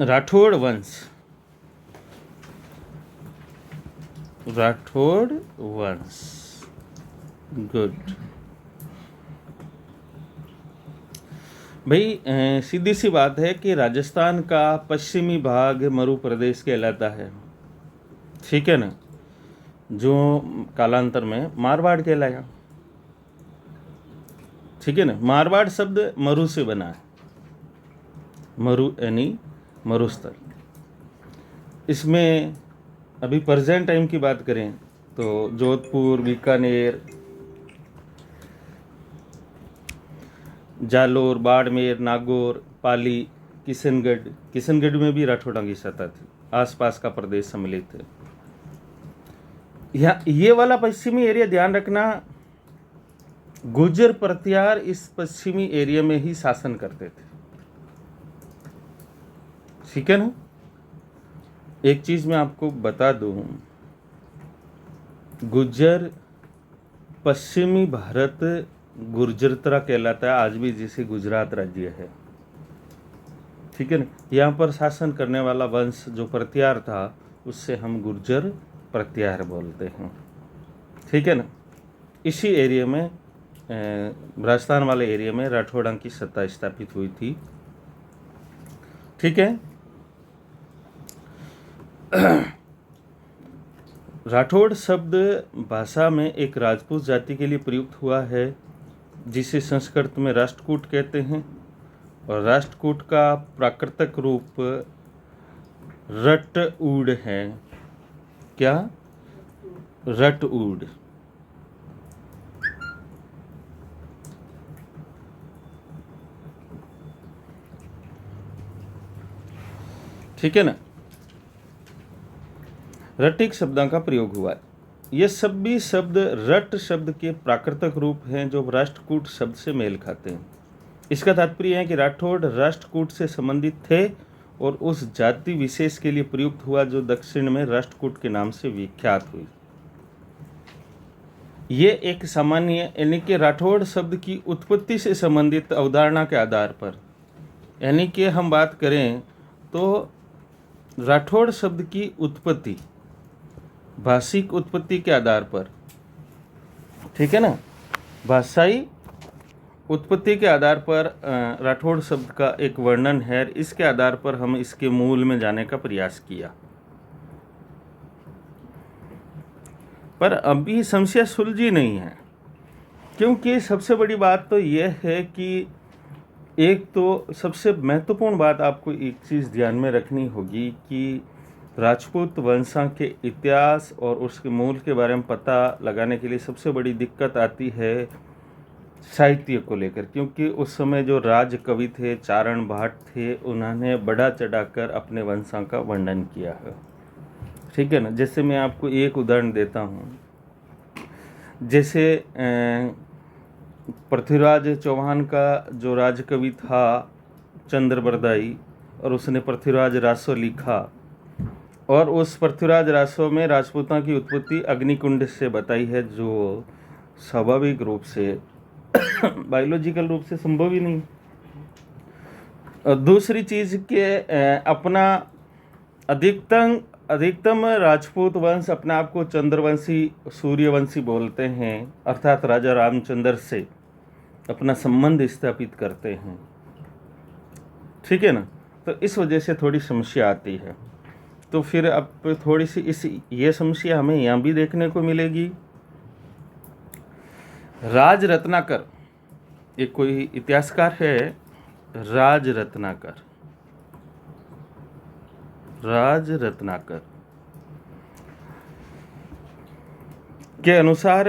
राठौड़ वंश, राठौड़ वंश, गुड भाई। सीधी सी बात है कि राजस्थान का पश्चिमी भाग मरु प्रदेश कहलाता है, ठीक है ना, जो कालांतर में मारवाड़ कहलाया, ठीक है ना। मारवाड़ शब्द मरु से बना है, मरु यानी मरुस्थल। इसमें अभी प्रेजेंट टाइम की बात करें तो जोधपुर, बीकानेर, जालोर, बाड़मेर, नागौर, पाली, किशनगढ़ में भी राठौड़ों की सत्ता थी, आसपास का प्रदेश सम्मिलित है। ये वाला पश्चिमी एरिया ध्यान रखना, गुर्जर प्रत्यार इस पश्चिमी एरिया में ही शासन करते थे, ठीक है ना। एक चीज मैं आपको बता दूं, गुर्जर पश्चिमी भारत गुर्जरतरा कहलाता है आज भी, जिसे गुजरात राज्य है, ठीक है ना। यहाँ पर शासन करने वाला वंश जो प्रत्यार था उससे हम गुर्जर प्रत्यार बोलते हैं, ठीक है ना। इसी एरिया में राजस्थान वाले एरिया में राठौड़ों की सत्ता स्थापित हुई थी, ठीक है। राठौड़ शब्द भाषा में एक राजपूत जाति के लिए प्रयुक्त हुआ है, जिसे संस्कृत में राष्ट्रकूट कहते हैं, और राष्ट्रकूट का प्राकृतिक रूप रटऊड़ है। क्या? रटऊड़। ठीक है ना। रटिक शब्दों का प्रयोग हुआ है। ये सभी शब्द रट शब्द के प्राकृतिक रूप हैं जो राष्ट्रकूट शब्द से मेल खाते हैं। इसका तात्पर्य है कि राठौड़ राष्ट्रकूट से संबंधित थे और उस जाति विशेष के लिए प्रयुक्त हुआ जो दक्षिण में राष्ट्रकूट के नाम से विख्यात हुई। ये एक सामान्य यानी कि राठौड़ शब्द की उत्पत्ति से संबंधित अवधारणा के आधार पर, यानी कि हम बात करें तो राठौड़ शब्द की उत्पत्ति भाषिक उत्पत्ति के आधार पर, ठीक है ना, भाषाई उत्पत्ति के आधार पर राठौड़ शब्द का एक वर्णन है। इसके आधार पर हम इसके मूल में जाने का प्रयास किया, पर अभी समस्या सुलझी नहीं है, क्योंकि सबसे बड़ी बात तो यह है कि एक तो सबसे महत्वपूर्ण बात आपको एक चीज़ ध्यान में रखनी होगी कि राजपूत वंशों के इतिहास और उसके मूल के बारे में पता लगाने के लिए सबसे बड़ी दिक्कत आती है साहित्य को लेकर, क्योंकि उस समय जो राज कवि थे, चारण भाट थे, उन्होंने बढ़ा चढ़ाकर अपने वंशों का वर्णन किया है, ठीक है ना। जैसे मैं आपको एक उदाहरण देता हूँ, जैसे पृथ्वीराज चौहान का जो राजकवि था चंद्रबरदाई, और उसने पृथ्वीराज रासो लिखा, और उस पृथ्वीराज रासो में राजपूतों की उत्पत्ति अग्निकुंड से बताई है, जो स्वाभाविक रूप से बायोलॉजिकल रूप से संभव ही नहीं। और दूसरी चीज़ के अपना अधिकतम राजपूत वंश अपने आप को चंद्रवंशी, सूर्यवंशी बोलते हैं, अर्थात राजा रामचंद्र से अपना संबंध स्थापित करते हैं, ठीक है ना। तो इस वजह से थोड़ी समस्या आती है। तो फिर अब थोड़ी सी ये समस्या हमें यहाँ भी देखने को मिलेगी। राज रत्नाकर, एक कोई इतिहासकार है, राज रत्नाकर के अनुसार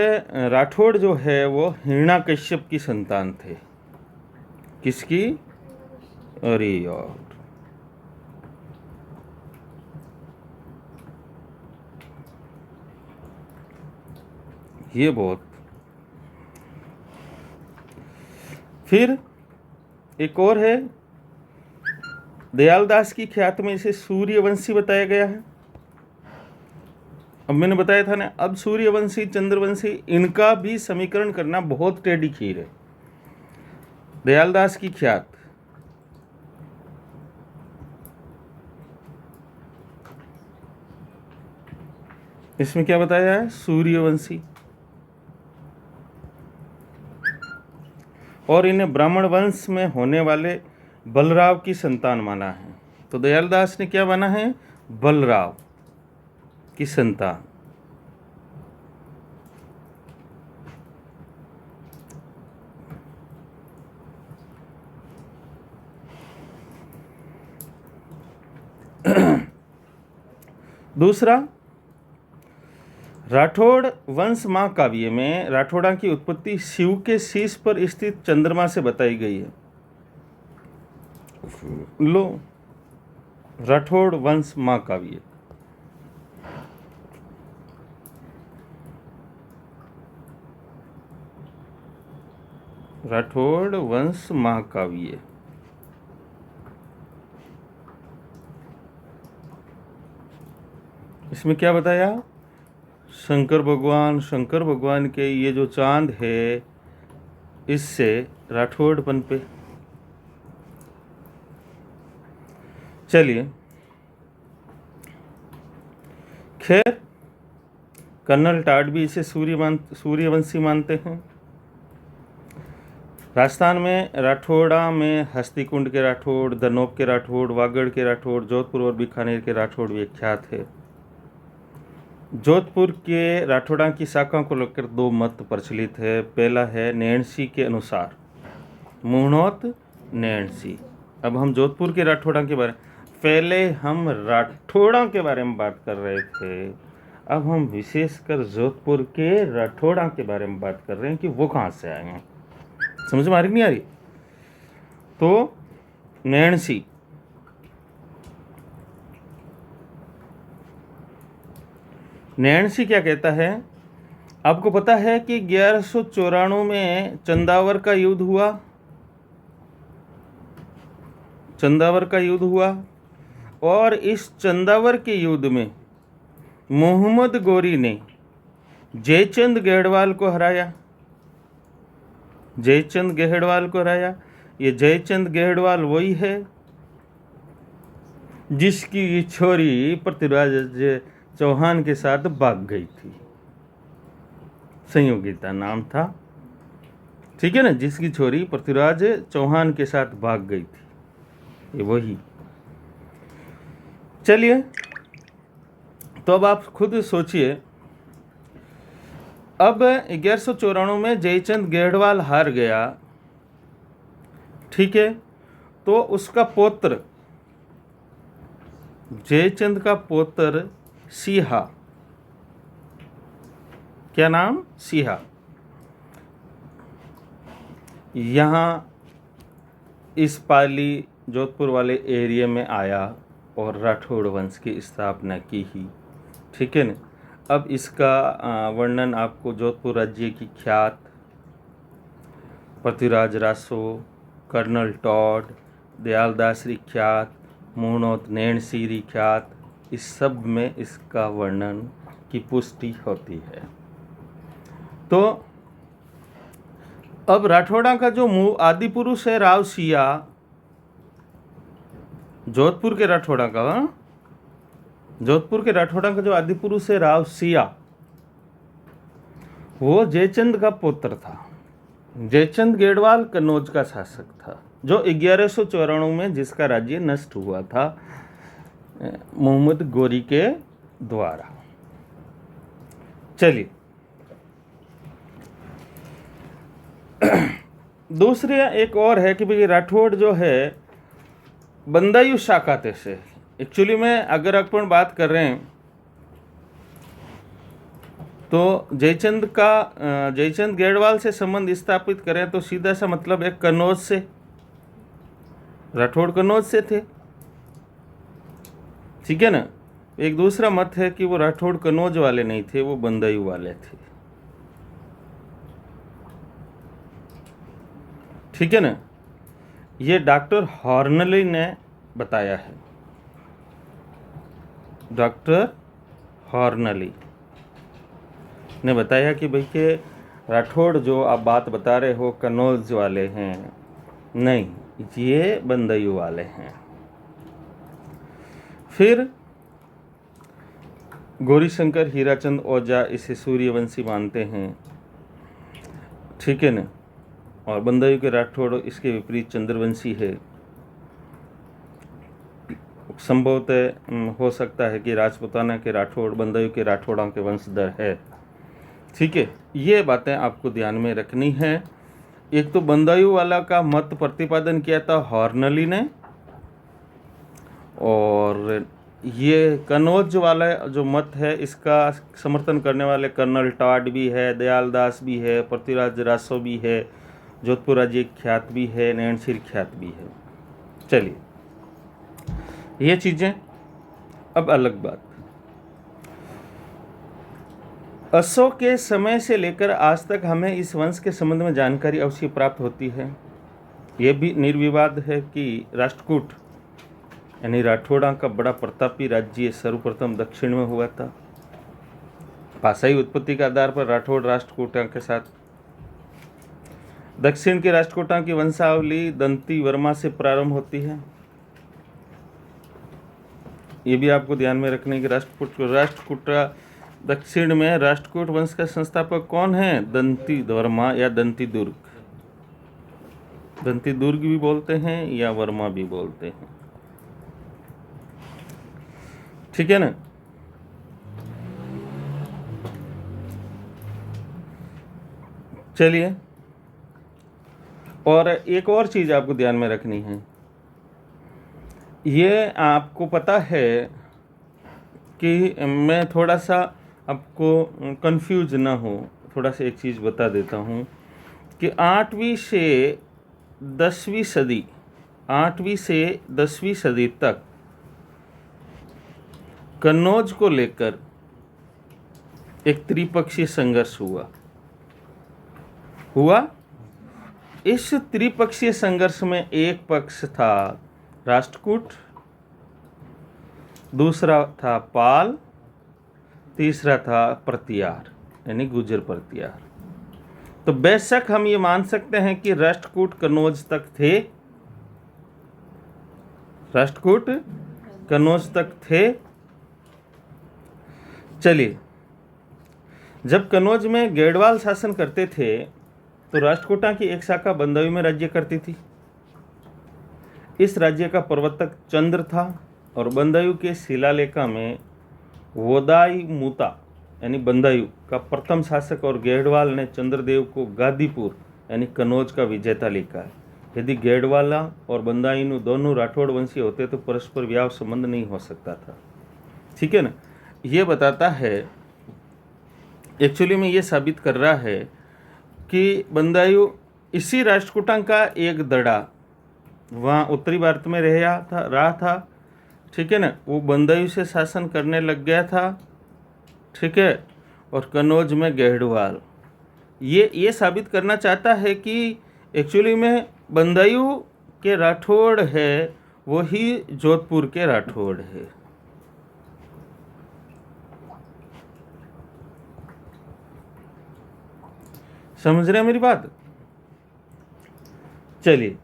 राठौड़ जो है वो हिरण्याकश्यप की संतान थे। किसकी? अरे यार, ये बहुत। फिर एक और है, दयालदास की ख्यात में इसे सूर्यवंशी बताया गया है। अब मैंने बताया था ना, अब सूर्यवंशी, चंद्रवंशी, इनका भी समीकरण करना बहुत टेढ़ी खीर है, दयालदास की ख्यात, इसमें क्या बताया है? सूर्यवंशी। और इन्हें ब्राह्मण वंश में होने वाले बलराव की संतान माना है। तो दयालदास ने क्या माना है? बलराव की संतान। दूसरा, राठौड़ वंश महाकाव्य में राठौड़ा की उत्पत्ति शिव के शीश पर स्थित चंद्रमा से बताई गई है। लो, राठौड़ वंश महाकाव्य, राठौड़ वंश महाकाव्य। इसमें क्या बताया? शंकर भगवान के ये जो चांद है, इससे राठौड़ पनपे। चलिए, खैर कर्नल टाड भी इसे सूर्यवंशी मानते हैं। राजस्थान में राठौड़ा में हस्तिकुंड के राठौड़, दनोप के राठौड़, वागड़ के राठौड़, जोधपुर और बीकानेर के राठौड़ विख्यात है। जोधपुर के राठौड़ा की शाखा को लेकर दो मत प्रचलित है। पहला है नैणसी के अनुसार, मुहनोत नैणसी। अब हम जोधपुर के राठौड़ा के बारे, पहले हम राठौड़ा के बारे में बात कर रहे थे, अब हम विशेषकर जोधपुर के राठौड़ा के बारे में बात कर रहे हैं कि वो कहाँ से आए हैं। समझ में आ रही नहीं आ रही? तो नैणसी, नैणसी क्या कहता है? आपको पता है कि 1194 में चंदावर का युद्ध हुआ, चंदावर का युद्ध हुआ, और इस चंदावर के युद्ध में मोहम्मद गोरी ने जयचंद गेहड़वाल को हराया। जयचंद गेहड़वाल को हराया। ये जयचंद गेहड़वाल वही है जिसकी छोरी पृथ्वीराज चौहान के साथ भाग गई थी। संयोगिता नाम था, ठीक है ना, जिसकी छोरी पृथ्वीराज चौहान के साथ भाग गई थी, ये वही। चलिए, तो अब आप खुद सोचिए, अब 1194 में जयचंद गेहड़वाल हार गया, ठीक है, तो उसका पौत्र, जयचंद का पौत्र सिहा, क्या नाम? सिहा, यहाँ इस पाली जोधपुर वाले एरिया में आया और राठौड़ वंश की स्थापना की ही, ठीक है ना। अब इसका वर्णन आपको जोधपुर राज्य की ख्यात, पृथ्वीराज रासो, कर्नल टॉड, दयालदास ख्यात, मुहनोत नैणसी ख्यात, इस सब में इसका वर्णन की पुष्टि होती है। तो अब राठौड़ा का जो आदि पुरुष है राव सिया, जोधपुर के राठौड़ा का, जोधपुर के राठौड़ा का जो आदि पुरुष है राव सिया, वो जयचंद का पुत्र था। जयचंद गेहड़वाल कन्नौज का शासक था, जो 1194 में जिसका राज्य नष्ट हुआ था मोहम्मद गोरी के द्वारा। चलिए, दूसरे एक और है कि भाई राठौड़ जो है बंदायु शाखा से, एक्चुअली में अगर अपन बात कर रहे हैं तो जयचंद गेहड़वाल से संबंध स्थापित करें तो सीधा सा मतलब है कन्नौज से, राठौड़ कन्नौज से थे, ठीक है ना। एक दूसरा मत है कि वो राठौड़ कन्नौज वाले नहीं थे, वो बंदायु वाले थे, ठीक है ना। ये डॉक्टर हॉर्नली ने बताया है, डॉक्टर हॉर्नली ने बताया कि भाई के राठौड़ जो आप बात बता रहे हो कन्नौज वाले हैं, नहीं, ये बंदायू वाले हैं। फिर गौरीशंकर हीराचंद ओझा इसे सूर्यवंशी मानते हैं, ठीक है ना। और बंदायू के राठौड़ इसके विपरीत चंद्रवंशी है। संभवतः हो सकता है कि राजपूताना के राठौड़ बंदायू के राठौड़ों के वंशधर है, ठीक है। ये बातें आपको ध्यान में रखनी है। एक तो बंदायू वाला का मत प्रतिपादन किया था हॉर्नली ने, और ये कनौज वाला जो मत है इसका समर्थन करने वाले कर्नल टॉड भी है, दयाल दास भी है, पृथ्वीराज रासो भी है, जोधपुर राज्य ख्यात भी है, नैनसिर ख्यात भी है। चलिए, ये चीज़ें। अब अलग बात, अशोक के समय से लेकर आज तक हमें इस वंश के संबंध में जानकारी अवश्य प्राप्त होती है। यह भी निर्विवाद है कि राष्ट्रकूट यानी राठौड़ा का बड़ा प्रतापी राज्य सर्वप्रथम दक्षिण में हुआ था। भाषाई उत्पत्ति के आधार पर राठौड़ राष्ट्रकूटा के साथ दक्षिण के राष्ट्रकूटा की वंशावली दंती वर्मा से प्रारंभ होती है। ये भी आपको ध्यान में रखने की राष्ट्रकूटा दक्षिण में राष्ट्रकूट वंश का संस्थापक कौन है? दंती वर्मा या दंती दुर्ग। दंती दुर्ग भी बोलते हैं या वर्मा भी बोलते हैं, ठीक है ना। चलिए, और एक और चीज आपको ध्यान में रखनी है। ये आपको पता है कि मैं थोड़ा सा आपको कंफ्यूज ना हो, थोड़ा सा एक चीज़ बता देता हूँ कि 8वीं से 10वीं सदी तक कन्नौज को लेकर एक त्रिपक्षीय संघर्ष हुआ। इस त्रिपक्षीय संघर्ष में एक पक्ष था राष्ट्रकूट, दूसरा था पाल, तीसरा था प्रतियार यानी गुर्जर प्रतियार। तो बेशक हम ये मान सकते हैं कि राष्ट्रकूट कन्नौज तक थे। चलिए, जब कन्नौज में गेडवाल शासन करते थे तो राष्ट्रकूटा की एक शाखा बंदायू में राज्य करती थी। इस राज्य का प्रवर्तक चंद्र था और बंदायू के शिलालेखा में वोदाई मूता यानी बंदायू का प्रथम शासक और गेडवाल ने चंद्रदेव को गादीपुर यानी कन्नौज का विजेता लिखा है। यदि गेडवाला और बंदायू दोनों राठौड़ वंशी होते तो परस्पर विवाह संबंध नहीं हो सकता था, ठीक है ना। ये बताता है, एक्चुअली में ये साबित कर रहा है कि बंदायू इसी राष्ट्रकूटा का एक दड़ा वहाँ उत्तरी भारत में रहा था, ठीक है ना। वो बंदायू से शासन करने लग गया था, ठीक है। और कन्नौज में गेडवाल ये साबित करना चाहता है कि एक्चुअली में बंदायू के राठौड़ है वही जोधपुर के राठौड़ है। समझ रहे हैं मेरी बात? चलिए,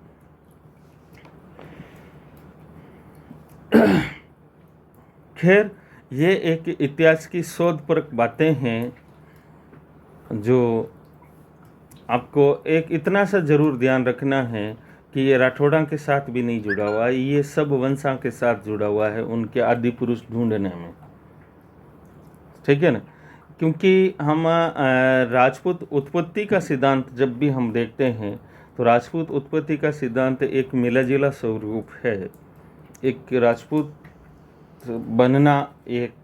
खैर ये एक इतिहास की शोधपरक बातें हैं जो आपको एक इतना सा जरूर ध्यान रखना है कि ये राठौड़ा के साथ भी नहीं जुड़ा हुआ है, ये सब वंशा के साथ जुड़ा हुआ है उनके आदि पुरुष ढूंढने में, ठीक है ना। क्योंकि हम राजपूत उत्पत्ति का सिद्धांत जब भी हम देखते हैं तो राजपूत उत्पत्ति का सिद्धांत एक मिला जुला स्वरूप है। एक राजपूत बनना एक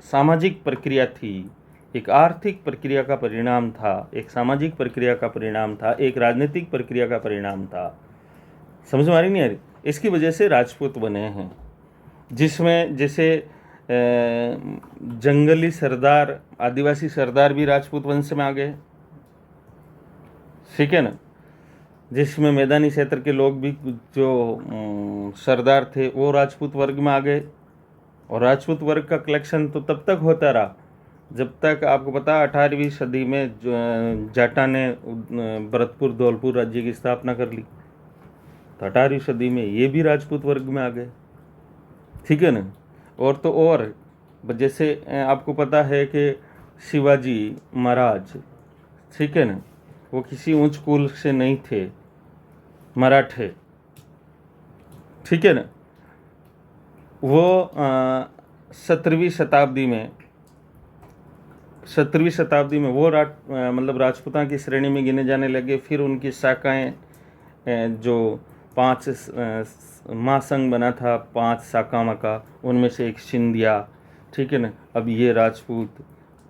सामाजिक प्रक्रिया थी, एक आर्थिक प्रक्रिया का परिणाम था, एक सामाजिक प्रक्रिया का परिणाम था, एक राजनीतिक प्रक्रिया का परिणाम था। समझ में आ रही नहीं आ रही? इसकी वजह से राजपूत बने हैं, जिसमें जैसे जंगली सरदार, आदिवासी सरदार भी राजपूत वंश में आ गए, ठीक है ना। जिसमें मैदानी क्षेत्र के लोग भी जो सरदार थे वो राजपूत वर्ग में आ गए। और राजपूत वर्ग का कलेक्शन तो तब तक होता रहा जब तक आपको पता 18वीं सदी में जाटा ने भरतपुर धौलपुर राज्य की स्थापना कर ली, तो 18वीं सदी में ये भी राजपूत वर्ग में आ गए, ठीक है ना। और तो और जैसे आपको पता है कि शिवाजी महाराज, ठीक है ना, वो किसी उच्च कुल से नहीं थे, मराठे, ठीक है ना। वो 17वीं शताब्दी में वो मतलब राजपूतां की श्रेणी में गिने जाने लगे। फिर उनकी शाखाएं जो 5 महासंघ बना था, 5 शाखाओं का, उनमें से एक सिंधिया, ठीक है ना। अब ये राजपूत,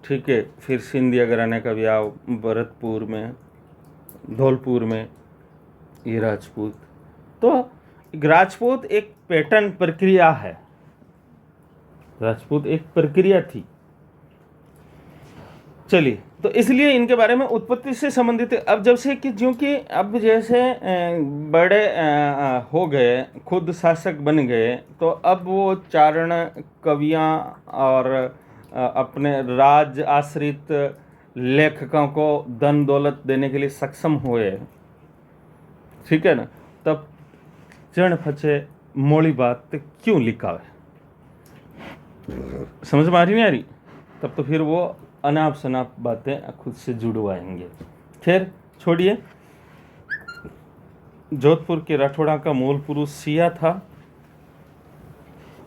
ठीक है। फिर सिंधिया घराने का ब्याह भरतपुर में, धौलपुर में, ये राजपूत। तो राजपूत एक पैटर्न प्रक्रिया है, राजपूत एक प्रक्रिया थी। चलिए, तो इसलिए इनके बारे में उत्पत्ति से संबंधित। अब जब से कि क्योंकि अब जैसे बड़े हो गए, खुद शासक बन गए, तो अब वो चारण कवियाँ और अपने राज आश्रित लेखकों को धन दौलत देने के लिए सक्षम हुए, ठीक है ना। तब चरण फचे मोड़ी बात क्यों लिखावे, समझ में आ रही नहीं आ रही? तब तो फिर वो अनाप शनाप बातें खुद से जुड़वाएंगे। खैर छोड़िए। जोधपुर के राठौड़ा का मूल पुरुष सिया था,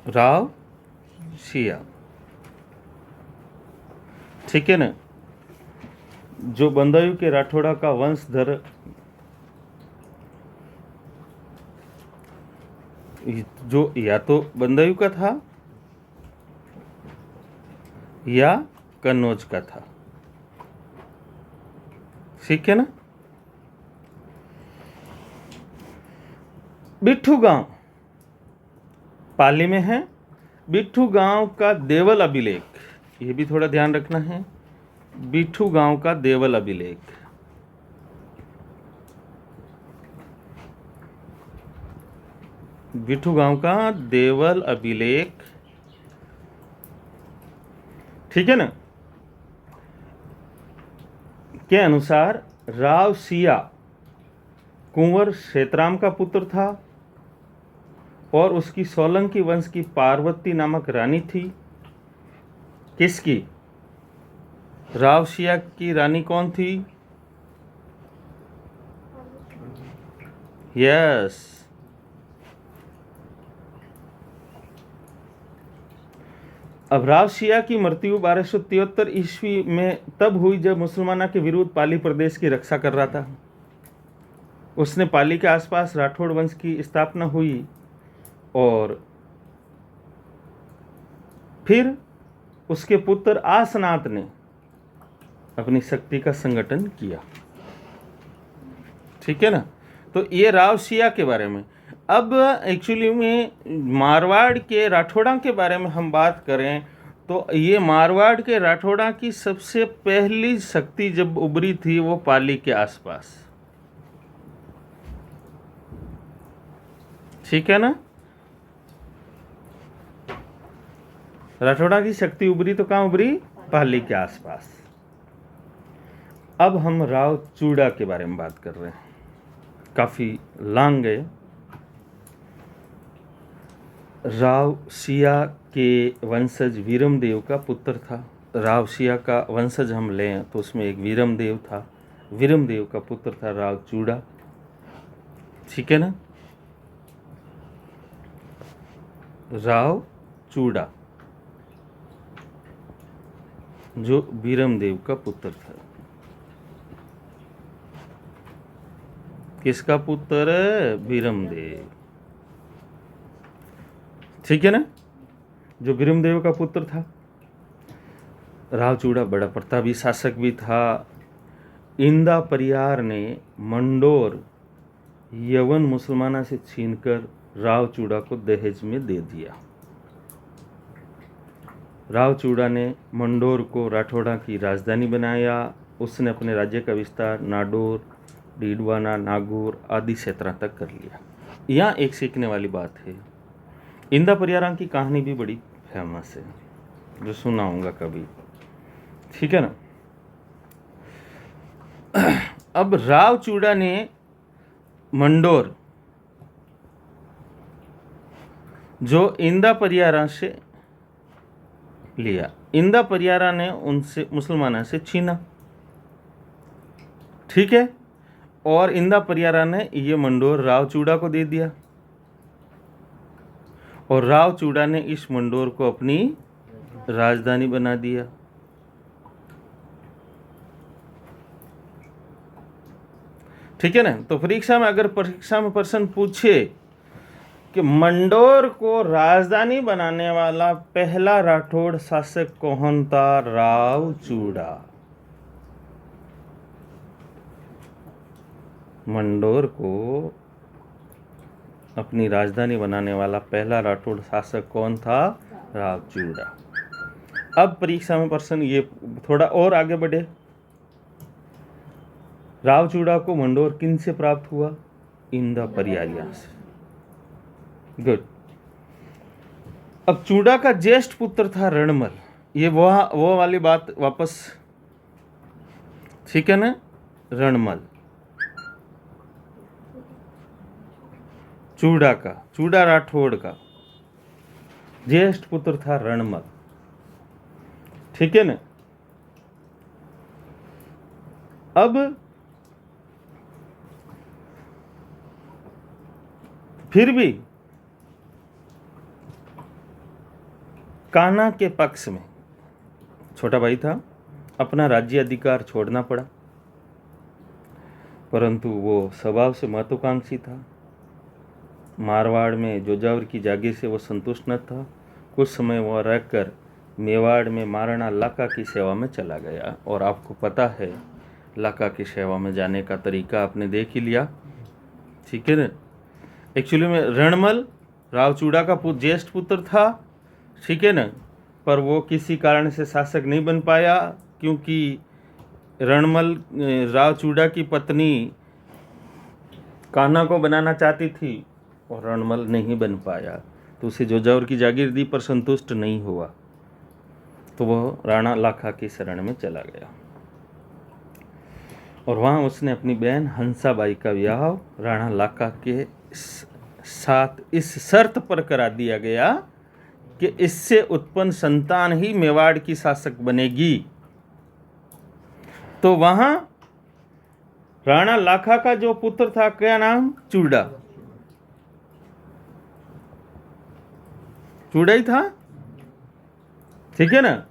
राव सिया, ठीक है ना। जो बंदायू के राठौड़ा का वंशधर, जो या तो बंदायू का था या कन्नौज का था, ठीक है ना। बिट्ठू गांव पाली में है। बिट्ठू गांव का देवल अभिलेख, ये भी थोड़ा ध्यान रखना है। बिट्ठू गांव का देवल अभिलेख, बिट्ठू गांव का देवल अभिलेख, ठीक है ना, के अनुसार राव सिया कुंवर क्षेत्राम का पुत्र था और उसकी सोलंकी वंश की पार्वती नामक रानी थी। किसकी? राव सिया की रानी कौन थी? यस, अब राव सिया की मृत्यु 1273 ईस्वी में तब हुई जब मुसलमानों के विरुद्ध पाली प्रदेश की रक्षा कर रहा था। उसने पाली के आसपास राठौड़ वंश की स्थापना हुई और फिर उसके पुत्र आसनाथ ने अपनी शक्ति का संगठन किया, ठीक है ना। तो ये राव सिया के बारे में। अब एक्चुअली में मारवाड़ के राठौड़ा के बारे में हम बात करें तो ये मारवाड़ के राठौड़ा की सबसे पहली शक्ति जब उभरी थी वो पाली के आसपास, ठीक है ना। राठौड़ा की शक्ति उभरी तो कहाँ उभरी? पाली के आसपास। अब हम राव चूड़ा के बारे में बात कर रहे हैं, काफी लांग गए। राव सिया के वंशज वीरमदेव का पुत्र था। राव सिया का वंशज हम लें तो उसमें एक वीरमदेव था। वीरमदेव का पुत्र था राव चूड़ा, ठीक है ना। राव चूड़ा जो वीरमदेव का पुत्र था। किसका पुत्र? वीरमदेव, ठीक है ना, जो वीरमदेव का पुत्र था। राव चूड़ा बड़ा प्रतापी शासक भी था। इंदा परियार ने मंडोर यवन मुसलमाना से छीनकर राव चूड़ा को दहेज में दे दिया। राव चूड़ा ने मंडोर को राठौड़ा की राजधानी बनाया। उसने अपने राज्य का विस्तार नाडोर, डीडवाना, नागौर आदि क्षेत्रों तक कर लिया। यहाँ एक सीखने वाली बात है, इंदा परियारा की कहानी भी बड़ी फेमस है, जो सुना होगा कभी, ठीक है ना। अब राव चूड़ा ने मंडोर जो इंदा परियारा से लिया। इंदा परियारा ने उनसे मुसलमानों से छीना, ठीक है, और इंदा परियारा ने ये मंडोर राव चूड़ा को दे दिया और राव चूड़ा ने इस मंडोर को अपनी राजधानी बना दिया। ठीक है ना। तो परीक्षा में अगर प्रश्न पूछे कि मंडोर को राजधानी बनाने वाला पहला राठौड़ शासक कौन था? राव चूड़ा। मंडोर को अपनी राजधानी बनाने वाला पहला राठौड़ शासक कौन था? राव चूड़ा। अब परीक्षा में प्रश्न ये थोड़ा और आगे बढ़े। राव चूड़ा को मंडोर किन से प्राप्त हुआ? इंदा परियारिया से। गुड। अब चूड़ा का ज्येष्ठ पुत्र था रणमल। ये वो वाली बात वापस, ठीक है ना। रणमल चूड़ा राठौड़ का ज्येष्ठ पुत्र था रणमल, ठीक है ना। अब फिर भी कान्हा के पक्ष में छोटा भाई था, अपना राज्य अधिकार छोड़ना पड़ा, परंतु वो स्वभाव से महत्वाकांक्षी था। मारवाड़ में जोजावर की जागीर से वो संतुष्ट न था। कुछ समय वह रहकर मेवाड़ में महाराणा लाका की सेवा में चला गया। और आपको पता है लाका की सेवा में जाने का तरीका आपने देख ही लिया, ठीक है ना। एक्चुअली में रणमल राव चूड़ा का ज्येष्ठ पुत्र था, ठीक है ना, पर वो किसी कारण से शासक नहीं बन पाया, क्योंकि रणमल राव चूड़ा की पत्नी कान्हा को बनाना चाहती थी और रणमल नहीं बन पाया, तो उसे जोजावर की जागीर दी पर संतुष्ट नहीं हुआ, तो वह राणा लाखा की शरण में चला गया। और वहाँ उसने अपनी बहन हंसाबाई का विवाह राणा लाखा के साथ इस शर्त पर करा दिया गया कि इससे उत्पन्न संतान ही मेवाड़ की शासक बनेगी। तो वहां राणा लाखा का जो पुत्र था, क्या नाम? चूड़ा। चूड़ा ही था, ठीक है ना।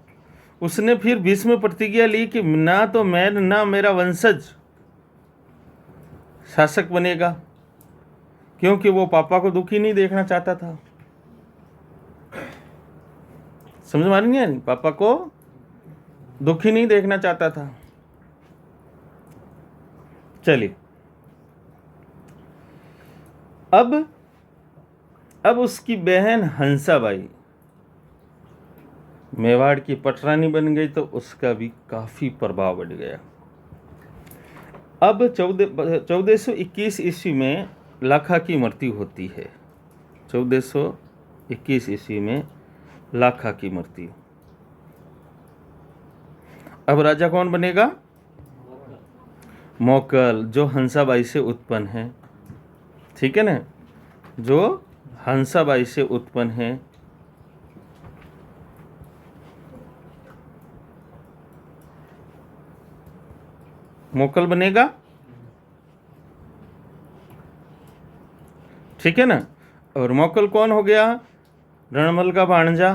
उसने फिर बीच में प्रतिज्ञा ली कि ना तो मैं ना मेरा वंशज शासक बनेगा, क्योंकि वो पापा को दुखी नहीं देखना चाहता था। समझ में आ रही है? पापा को दुखी नहीं देखना चाहता था। चलिए, अब उसकी बहन हंसाबाई मेवाड़ की पटरानी बन गई, तो उसका भी काफी प्रभाव बढ़ गया। अब 1421 ईस्वी में लाखा की मृत्यु होती है। 1421 ईस्वी में लाखा की मृत्यु। अब राजा कौन बनेगा? मोकल, जो हंसाबाई से उत्पन्न है, ठीक है ना, जो हंसाबाई से उत्पन्न है। मोकल बनेगा, ठीक है ना। और मोकल कौन हो गया? रणमल का भांजा,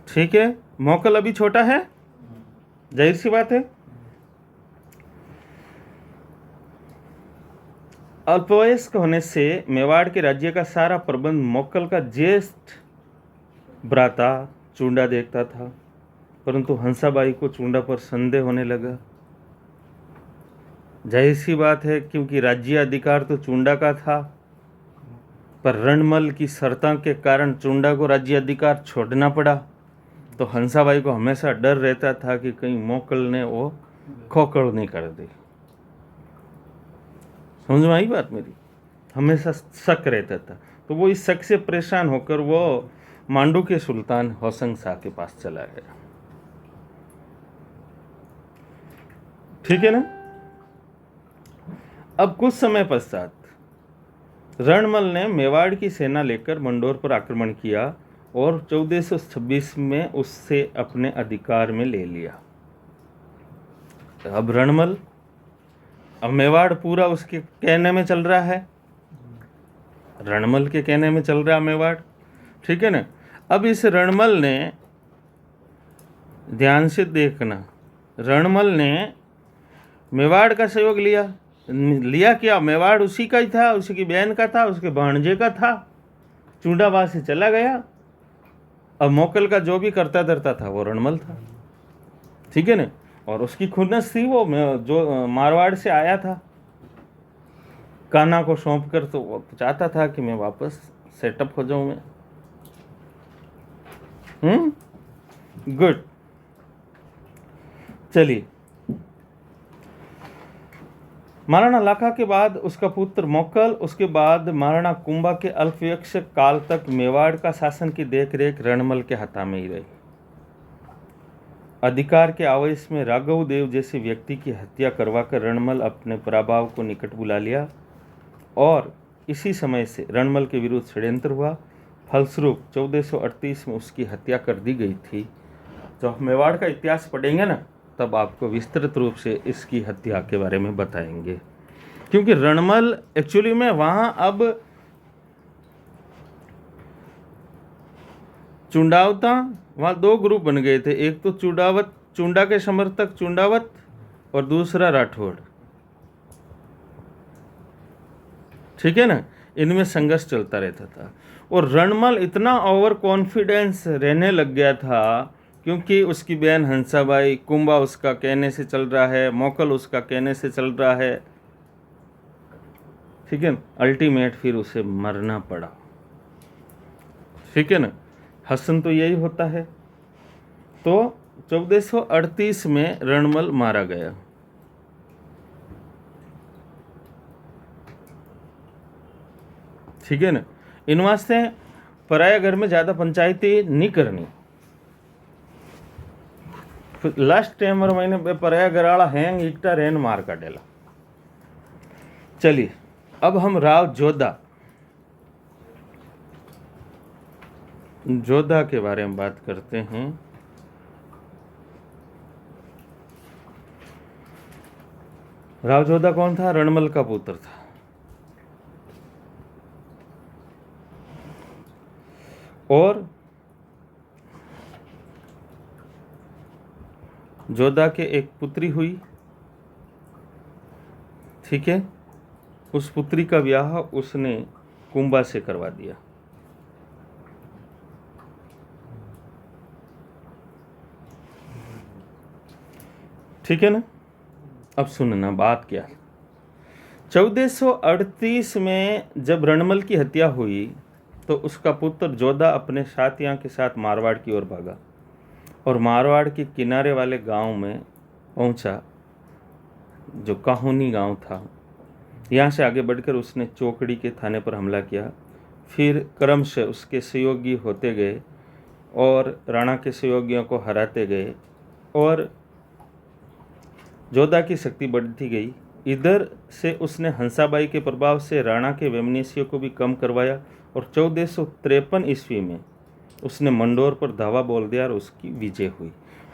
ठीक है। मोकल अभी छोटा है, जाहिर सी बात है। अल्पवयस्क होने से मेवाड़ के राज्य का सारा प्रबंध मोकल का ज्येष्ठ भ्राता चूंडा देखता था, परंतु हंसाबाई को चूंडा पर संदेह होने लगा। जाहिर सी बात है, क्योंकि राज्य अधिकार तो चूंडा का था, पर रणमल की शर्तों के कारण चूंडा को राज्य अधिकार छोड़ना पड़ा। तो हंसाबाई को हमेशा डर रहता था कि कहीं मोकल ने वो खोखल नहीं कर दी। समझ में आई बात मेरी? हमेशा शक रहता था। तो वो इस शक से परेशान होकर वो मांडू के सुल्तान होशंग शाह के पास चला गया, ठीक है ना। अब कुछ समय पश्चात रणमल ने मेवाड़ की सेना लेकर मंडोर पर आक्रमण किया और 1426 में उससे अपने अधिकार में ले लिया। अब रणमल, अब मेवाड़ पूरा उसके कहने में चल रहा है, रणमल के कहने में चल रहा है मेवाड़, ठीक है ना। अब इस रणमल ने, ध्यान से देखना, रणमल ने मेवाड़ का सहयोग लिया क्या? मेवाड़ उसी का ही था, उसी की बहन का था, उसके भांजे का था, चूंडाबाद से चला गया। अब मोकल का जो भी करता धरता था वो रणमल था, ठीक है ना। और उसकी खुन्नस थी, वो जो मारवाड़ से आया था, कान्हा को सौंप कर, तो वो चाहता था कि मैं वापस सेटअप हो जाऊं मैं। गुड, चलिए। महाराणा लाखा के बाद उसका पुत्र मोकल, उसके बाद महाराणा कुंभा के अल्पवयस्क काल तक मेवाड़ का शासन की देखरेख रणमल के हाथ में ही रही। अधिकार के आवेश में राघव देव जैसे व्यक्ति की हत्या करवाकर रणमल अपने प्रभाव को निकट बुला लिया और इसी समय से रणमल के विरुद्ध षड्यंत्र हुआ। फलस्वरूप 1438 में उसकी हत्या कर दी गई थी। जब मेवाड़ का इतिहास पढ़ेंगे ना, तब आपको विस्तृत रूप से इसकी हत्या के बारे में बताएंगे, क्योंकि रणमल एक्चुअली में वहां अब चुंडावता, वहां दो ग्रुप बन गए थे, एक तो चुंडा के समर्थक चुंडावत और दूसरा राठौड़, ठीक है ना। इनमें संघर्ष चलता रहता था और रणमल इतना ओवर कॉन्फिडेंस रहने लग गया था, क्योंकि उसकी बहन हंसाबाई, कुंभा उसका कहने से चल रहा है, मोकल उसका कहने से चल रहा है, ठीक है। अल्टीमेट फिर उसे मरना पड़ा, ठीक है ना। हसन तो यही होता है। तो 1438 में रणमल मारा गया। ठीक है ना। इन वास्ते पराया घर में ज्यादा पंचायती नहीं करनी। लास्ट टाइम और मैंने पराया घराड़ा हैंग इकटा रेन मार काटेला। चलिए, अब हम राव जोधा के बारे में बात करते हैं। राव जोधा कौन था? रणमल का पुत्र था। और जोधा के एक पुत्री हुई, ठीक है। उस पुत्री का ब्याह उसने कुंभा से करवा दिया। ठीक है ना। अब सुनना बात क्या। 1438 में जब रणमल की हत्या हुई तो उसका पुत्र जोधा अपने साथियों के साथ मारवाड़ की ओर भागा और मारवाड़ के किनारे वाले गांव में पहुंचा, जो काहुनी गांव था। यहाँ से आगे बढ़कर उसने चौकड़ी के थाने पर हमला किया। फिर क्रमशः उसके सहयोगी होते गए और राणा के सहयोगियों को हराते गए और जोधा की शक्ति बढ़ती गई। इधर से उसने हंसाबाई के प्रभाव से राणा के वैमनस्यों को भी कम करवाया और 1453 ईस्वी में उसने मंडोर पर धावा बोल दिया और उसकी विजय हुई।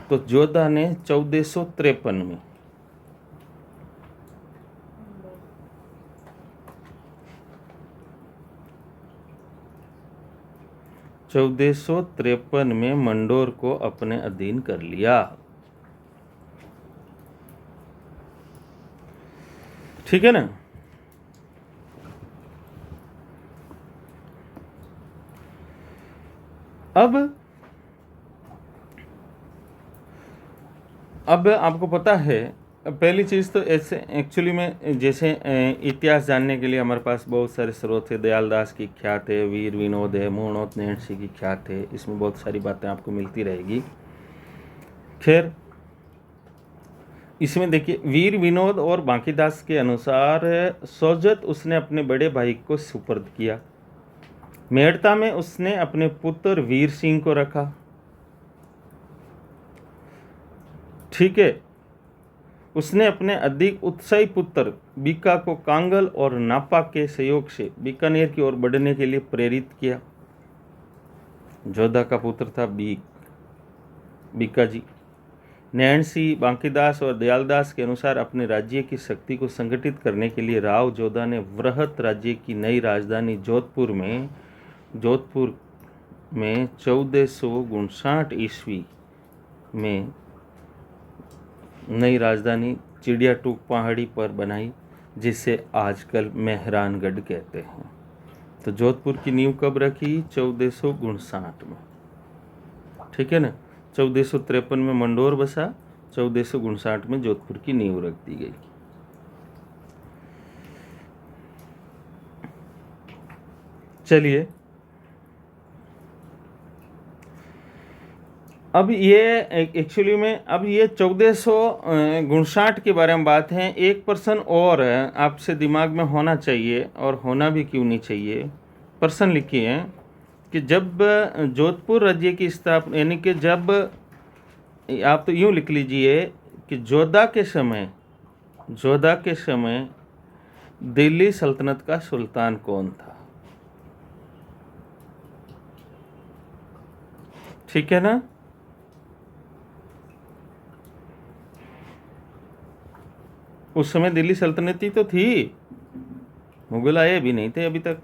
तो जोधा ने 1453 में मंडोर को अपने अधीन कर लिया। ठीक है ना। अब आपको पता है, पहली चीज़ तो ऐसे एक्चुअली में जैसे इतिहास जानने के लिए हमारे पास बहुत सारे स्रोत है। दयालदास की ख्यात है, वीर विनोद है, मोहनोत नेहसी की ख्यात है। इसमें बहुत सारी बातें आपको मिलती रहेगी। खैर, इसमें देखिए, वीर विनोद और बांकीदास के अनुसार सोजत उसने अपने बड़े भाई को सुपर्द किया। मेड़ता में उसने अपने पुत्र वीर सिंह को रखा। ठीक है। उसने अपने अधिक उत्साही पुत्र बीका को कांगल और नापा के सहयोग से बीकानेर की ओर बढ़ने के लिए प्रेरित किया। जोधा का पुत्र था बीका जी। नैणसी, बांकीदास और दयालदास के अनुसार अपने राज्य की शक्ति को संगठित करने के लिए राव जोधा ने वृहत राज्य की नई राजधानी जोधपुर में 1459 ईस्वी में नई राजधानी चिड़ियाटूक पहाड़ी पर बनाई, जिसे आजकल मेहरानगढ़ कहते हैं। तो जोधपुर की नींव कब रखी? 1459 में, ठीक है ना। 1453 में मंडोर बसा, 1459 में जोधपुर की नींव रख दी गई। चलिए, अब ये एक्चुअली में अब ये 1459 के बारे में बात है। एक पर्सन और आपसे दिमाग में होना चाहिए, और होना भी क्यों नहीं चाहिए। पर्सन लिखिए कि जब जोधपुर राज्य की स्थापना, यानी कि जब, आप तो यूँ लिख लीजिए कि जोधा के समय दिल्ली सल्तनत का सुल्तान कौन था, ठीक है ना। उस समय दिल्ली सल्तनत ही तो थी, मुगल आए भी नहीं थे अभी तक।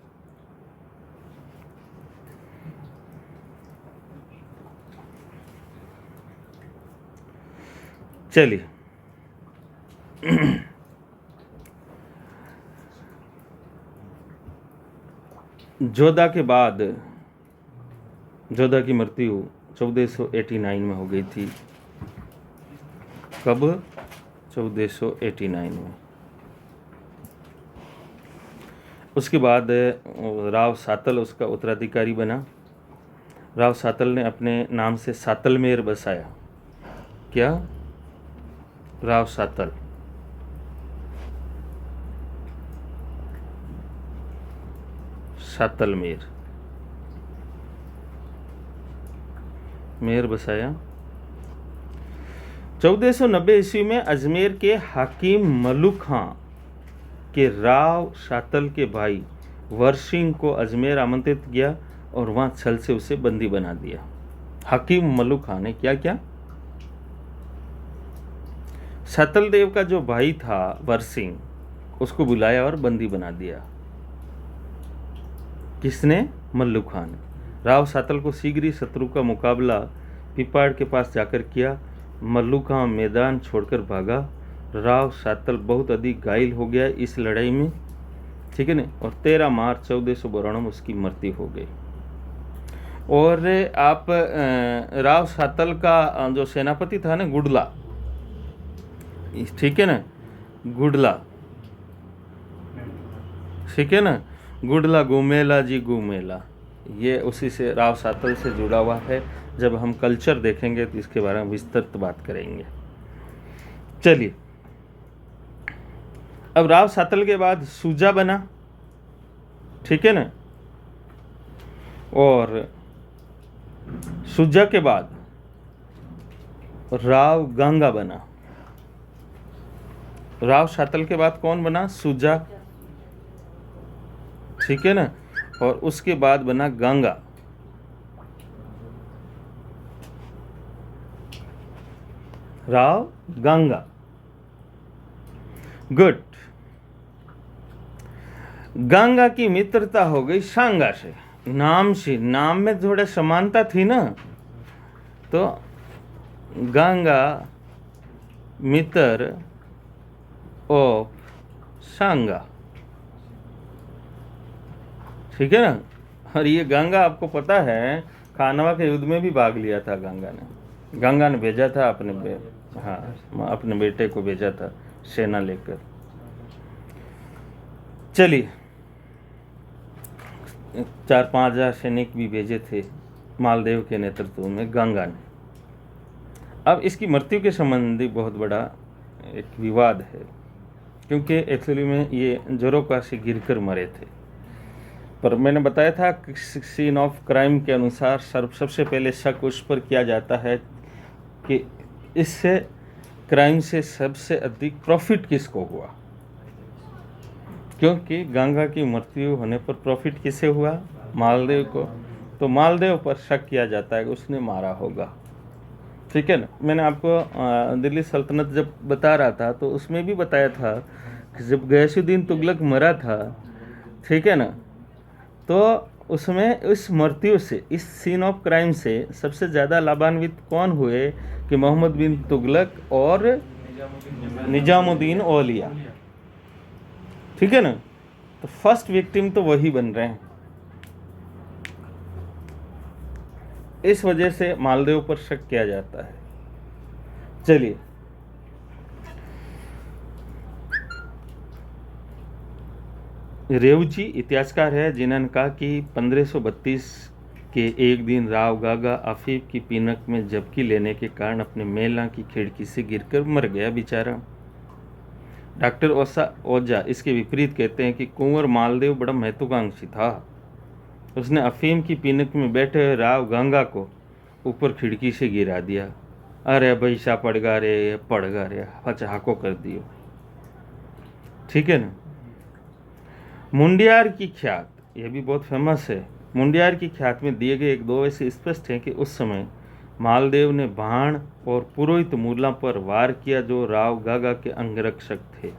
चलिए, जोधा के बाद जोधा की मृत्यु 1489 में हो गई थी। कब? 1489 में। उसके बाद राव सातल उसका उत्तराधिकारी बना। राव सातल ने अपने नाम से सातलमेर बसाया। क्या? राव सातल। सातलमेर मेर बसाया। 1490 ईस्वी में अजमेर के हाकिम मलुक खां के राव सातल के भाई वरसिंह को अजमेर आमंत्रित किया और वहां छल से उसे बंदी बना दिया। हाकिम मलुक खां ने क्या क्या? सातल देव का जो भाई था वरसिंह, उसको बुलाया और बंदी बना दिया। किसने? मल्लुक खां ने। राव सातल को शीघ्र ही शत्रु का मुकाबला पिपाड़ के पास जाकर किया। मल्लुक खां मैदान छोड़कर भागा। राव सातल बहुत अधिक घायल हो गया इस लड़ाई में, ठीक है ना। और 13 मार्च 1492 में उसकी मृत्यु हो गई। और आप राव सातल का जो सेनापति था ना, गुडला, ठीक है ना, गुडला, ठीक है ना, गुडला गुमेला जी गुमेला, ये उसी से राव सातल से जुड़ा हुआ है। जब हम कल्चर देखेंगे तो इसके बारे में विस्तृत बात करेंगे। चलिए, अब राव सातल के बाद सूजा बना, ठीक है ना। और सूजा के बाद राव गंगा बना। राव सातल के बाद कौन बना? सूजा, ठीक है ना। और उसके बाद बना गंगा। राव गंगा, गुड। गंगा की मित्रता हो गई सांगा से, नाम से, नाम में थोड़ा समानता थी ना, तो गंगा मित्र ऑफ सांगा, ठीक है ना। और ये गंगा आपको पता है खानवा के युद्ध में भी भाग लिया था। गंगा ने भेजा था अपने बेटे को भेजा था सेना लेकर। चलिए, 4-5 हजार सैनिक भी भेजे थे मालदेव के नेतृत्व में गंगा ने। अब इसकी मृत्यु के संबंधी बहुत बड़ा एक विवाद है, क्योंकि एक्चुअली में ये जोरोका से गिरकर मरे थे। पर मैंने बताया था कि सीन ऑफ क्राइम के अनुसार सबसे पहले शक उस पर किया जाता है कि इससे क्राइम से सबसे अधिक प्रॉफिट किसको हुआ? क्योंकि गंगा की मृत्यु होने पर प्रॉफिट किसे हुआ? मालदेव को। तो मालदेव पर शक किया जाता है कि उसने मारा होगा। ठीक है ना। मैंने आपको दिल्ली सल्तनत जब बता रहा था तो उसमें भी बताया था कि जब गयासुद्दीन तुगलक मरा था, ठीक है ना, तो उसमें इस मृत्यु से, इस सीन ऑफ क्राइम से सबसे ज़्यादा लाभान्वित कौन हुए? कि मोहम्मद बिन तुगलक और निजामुद्दीन औलिया। ठीक है ना। तो फर्स्ट विक्टिम तो वही बन रहे हैं। इस वजह से मालदेव पर शक किया जाता है। चलिए, रेवजी इतिहासकार है जिन्होंने कहा कि 1532 के एक दिन राव गागा अफीफ की पीनक में झपकी लेने के कारण अपने मेला की खिड़की से गिरकर मर गया बेचारा। डॉक्टर ओझा इसके विपरीत कहते हैं कि कुंवर मालदेव बड़ा महत्वाकांक्षी था। उसने अफीम की पीनक में बैठे हुए राव गंगा को ऊपर खिड़की से गिरा दिया। अरे भैसा पड़गा रे हाको कर दियो। ठीक है ना। मुंडियार की ख्यात, यह भी बहुत फेमस है। मुंडियार की ख्यात में दिए गए एक दो ऐसे स्पष्ट हैं कि उस समय मालदेव ने भाण और पुरोहित मूला पर वार किया जो राव गागा के अंगरक्षक थे।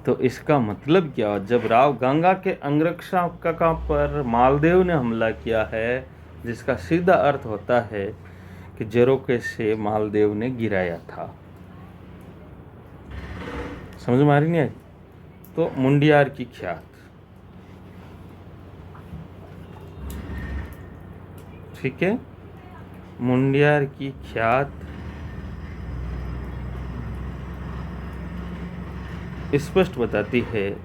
तो इसका मतलब क्या? जब राव गंगा के अंगरक्षक पर मालदेव ने हमला किया है, जिसका सीधा अर्थ होता है कि जरोके से मालदेव ने गिराया था। समझ में आ रही नहीं आई? तो मुंडियार की ख्यात, ठीक है, मुंडियार की ख्यात स्पष्ट बताती है।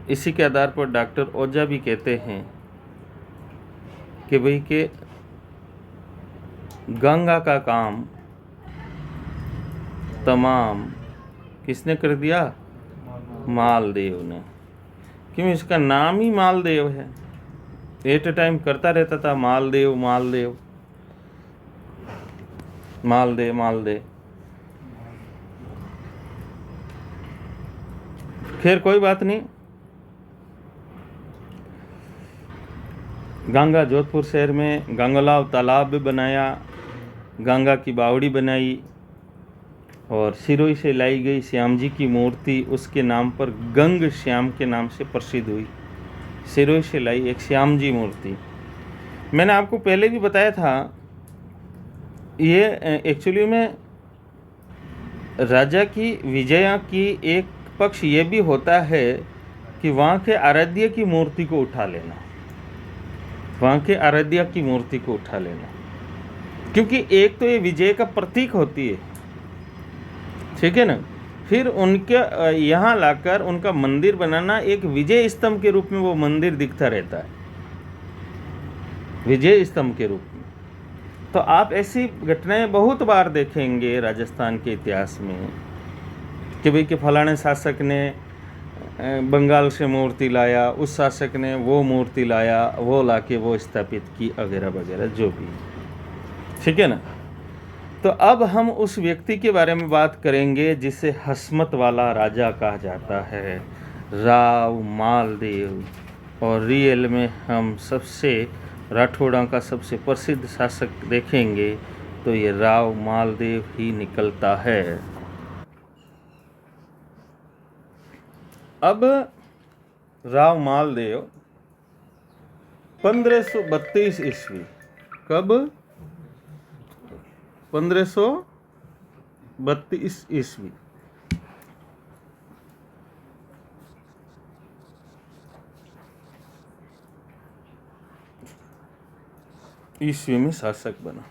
इसी के आधार पर डॉक्टर ओझा भी कहते हैं कि भाई के गंगा का काम तमाम किसने कर दिया? मालदेव ने। क्यों? इसका नाम ही मालदेव है। एट ए टाइम करता रहता था मालदेव मालदेव मालदेव मालदेव। खैर कोई बात नहीं। गंगा जोधपुर शहर में गंगलाव तालाब भी बनाया, गंगा की बावड़ी बनाई और सिरोही से लाई गई श्याम जी की मूर्ति उसके नाम पर गंग श्याम के नाम से प्रसिद्ध हुई। सिरोही से लाई एक श्याम जी मूर्ति। मैंने आपको पहले भी बताया था, ये एक्चुअली में राजा की विजया की एक पक्ष ये भी होता है कि वहाँ के आराध्य की मूर्ति को उठा लेना, वहाँ के आराध्य की मूर्ति को उठा लेना, क्योंकि एक तो ये विजय का प्रतीक होती है। ठीक है ना। फिर उनके यहाँ लाकर उनका मंदिर बनाना, एक विजय स्तंभ के रूप में वो मंदिर दिखता रहता है, विजय स्तंभ के रूप में। तो आप ऐसी घटनाएं बहुत बार देखेंगे राजस्थान के इतिहास में कि भाई कि फलाने शासक ने बंगाल से मूर्ति लाया, उस शासक ने वो मूर्ति लाया, वो लाके वो स्थापित की, वगैरह वगैरह जो भी। ठीक है ना। तो अब हम उस व्यक्ति के बारे में बात करेंगे जिसे हस्मत वाला राजा कहा जाता है, राव मालदेव। और रियल में हम सबसे राठौड़ों का सबसे प्रसिद्ध शासक देखेंगे तो ये राव मालदेव ही निकलता है। अब राव मालदेव 1532 ईस्वी, कब? 1532 ईस्वी ईस्वी में शासक बना।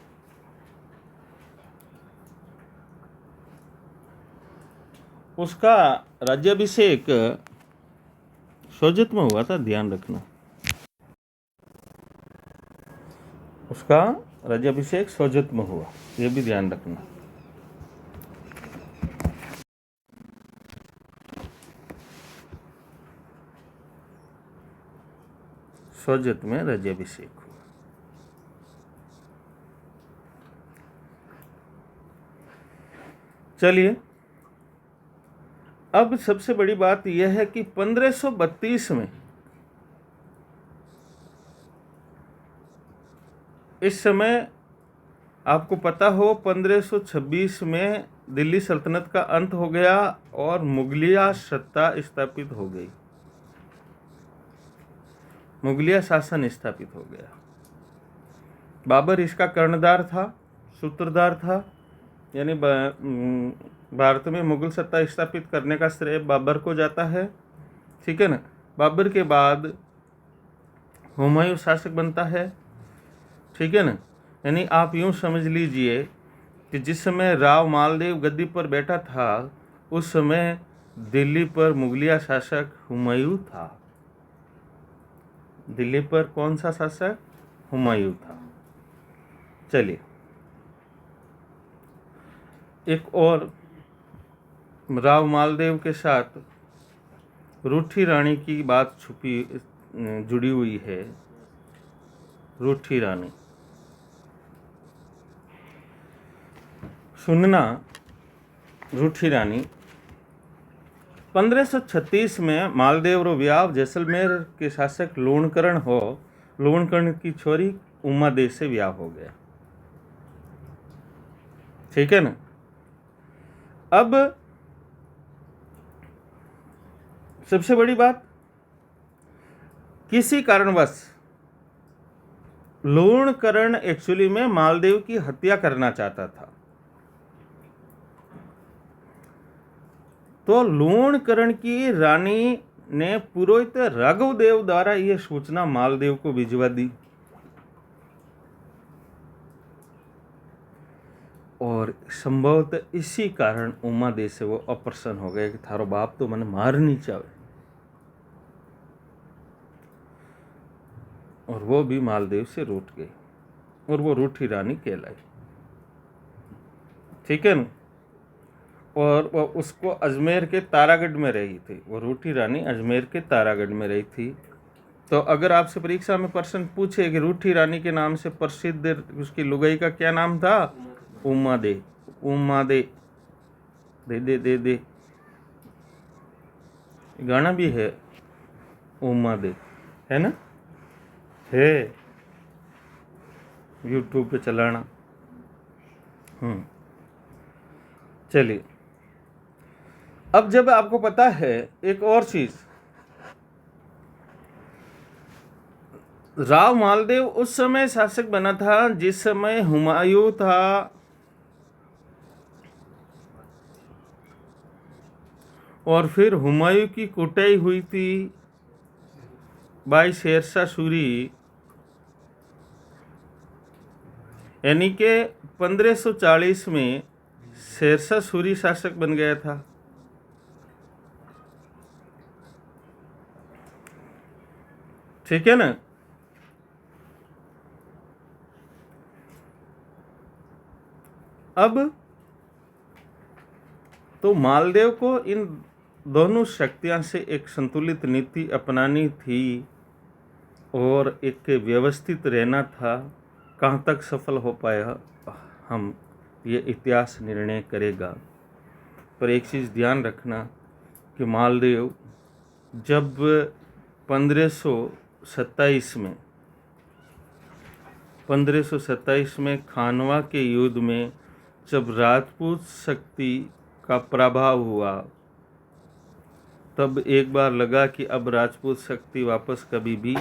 उसका राज्याभिषेक सोजत में हुआ था, ध्यान रखना। उसका राज्याभिषेक सोजत में हुआ, ये भी ध्यान रखना। सोजत में राज्याभिषेक हुआ। चलिए, अब सबसे बड़ी बात यह है कि 1532 में, इस समय आपको पता हो 1526 में दिल्ली सल्तनत का अंत हो गया और मुगलिया सत्ता स्थापित हो गई, मुगलिया शासन स्थापित हो गया। बाबर इसका कर्णधार था, सूत्रधार था, यानी भारत में मुगल सत्ता स्थापित करने का श्रेय बाबर को जाता है, ठीक है ना। बाबर के बाद हुमायूं शासक बनता है, ठीक है ना। यानी आप यूं समझ लीजिए कि जिस समय राव मालदेव गद्दी पर बैठा था उस समय दिल्ली पर मुगलिया शासक हुमायूं था। दिल्ली पर कौन सा शासक? हुमायूं था। चलिए, एक और राव मालदेव के साथ रूठी रानी की बात जुड़ी हुई है। रूठी रानी सुनना, रूठी रानी 1536 में मालदेव रो ब्याह जैसलमेर के शासक लोणकर्ण की छोरी उमा देव से ब्याह हो गया, ठीक है ना। अब सबसे बड़ी बात, किसी कारणवश लोणकर्ण एक्चुअली में मालदेव की हत्या करना चाहता था, तो लोणकर्ण की रानी ने पुरोहित राघवदेव द्वारा यह सूचना मालदेव को भिजवा दी और संभवतः इसी कारण उमादेव से वो अप्रसन्न हो गए कि थारो बाप तो मैंने मार नहीं चाहे, और वो भी मालदेव से रूठ गई और वो रूठी रानी कहलाई, ठीक है ना। और वो उसको अजमेर के तारागढ़ में रही थी, वो रूठी रानी अजमेर के तारागढ़ में रही थी। तो अगर आपसे परीक्षा में प्रश्न पूछे कि रूठी रानी के नाम से प्रसिद्ध उसकी लुगाई का क्या नाम था? उमा दे। उमा दे दे दे दे दे गाना भी है, उमा दे, है ना, है यूट्यूब पे चलाना। चलिए, अब जब आपको पता है एक और चीज, राव मालदेव उस समय शासक बना था जिस समय हुमायूं था, और फिर हुमायूं की कुटाई हुई थी बाई शेरशाह सूरी, यानी कि 1540 में शेरशाह सूरी शासक बन गया था, ठीक है ना। अब तो मालदेव को इन दोनों शक्तियां से एक संतुलित नीति अपनानी थी और एक व्यवस्थित रहना था। कहाँ तक सफल हो पाया हम ये इतिहास निर्णय करेगा, पर एक चीज़ ध्यान रखना कि मालदेव जब 1527 में खानवा के युद्ध में जब राजपूत शक्ति का प्रभाव हुआ, तब एक बार लगा कि अब राजपूत शक्ति वापस कभी भी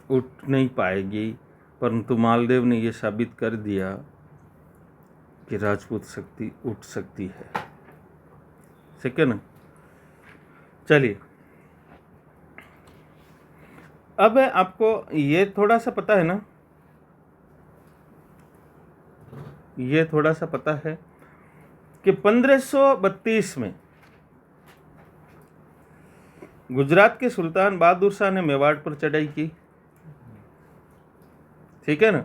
उठ नहीं पाएगी, परंतु मालदेव ने यह साबित कर दिया कि राजपूत शक्ति उठ सकती है, ठीक है ना। चलिए, अब आपको ये थोड़ा सा पता है ना, ये थोड़ा सा पता है कि 1532 में गुजरात के सुल्तान बहादुर शाह ने मेवाड़ पर चढ़ाई की, ठीक है ना।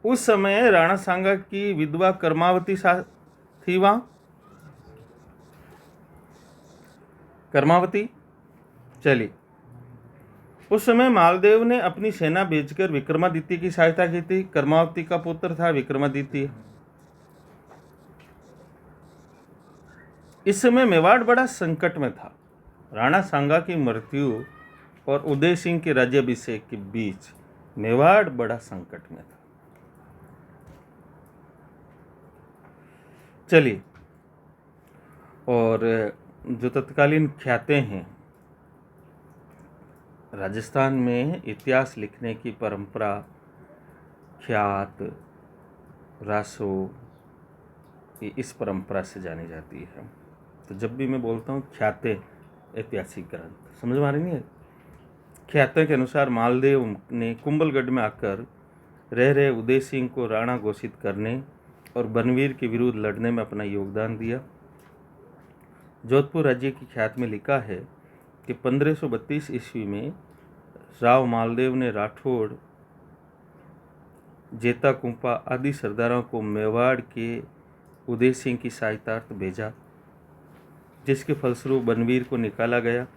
उस समय राणा सांगा की विधवा कर्मावती थी वहां, कर्मावती। चलिए, उस समय मालदेव ने अपनी सेना भेजकर विक्रमादित्य की सहायता की थी। कर्मावती का पुत्र था विक्रमादित्य, इस समय मेवाड़ बड़ा संकट में था। राणा सांगा की मृत्यु और उदय सिंह के राज्याभिषेक के बीच मेवाड़ बड़ा संकट में था। चलिए, और जो तत्कालीन ख्याते हैं, राजस्थान में इतिहास लिखने की परंपरा ख्यात, रासो, ये इस परंपरा से जानी जाती है। तो जब भी मैं बोलता हूँ ख्याते ऐतिहासिक ग्रंथ, समझ में आ रही है। ख्याते के अनुसार मालदेव ने कुंभलगढ़ में आकर रह रहे उदय सिंह को राणा घोषित करने और बनवीर के विरुद्ध लड़ने में अपना योगदान दिया। जोधपुर राज्य की ख्यात में लिखा है कि 1532 ईस्वी में राव मालदेव ने राठौड़, जेता कुंपा आदि सरदारों को मेवाड़ के उदय सिंह की सहायतार्थ भेजा, जिसके फलस्वरूप बनवीर को निकाला गया।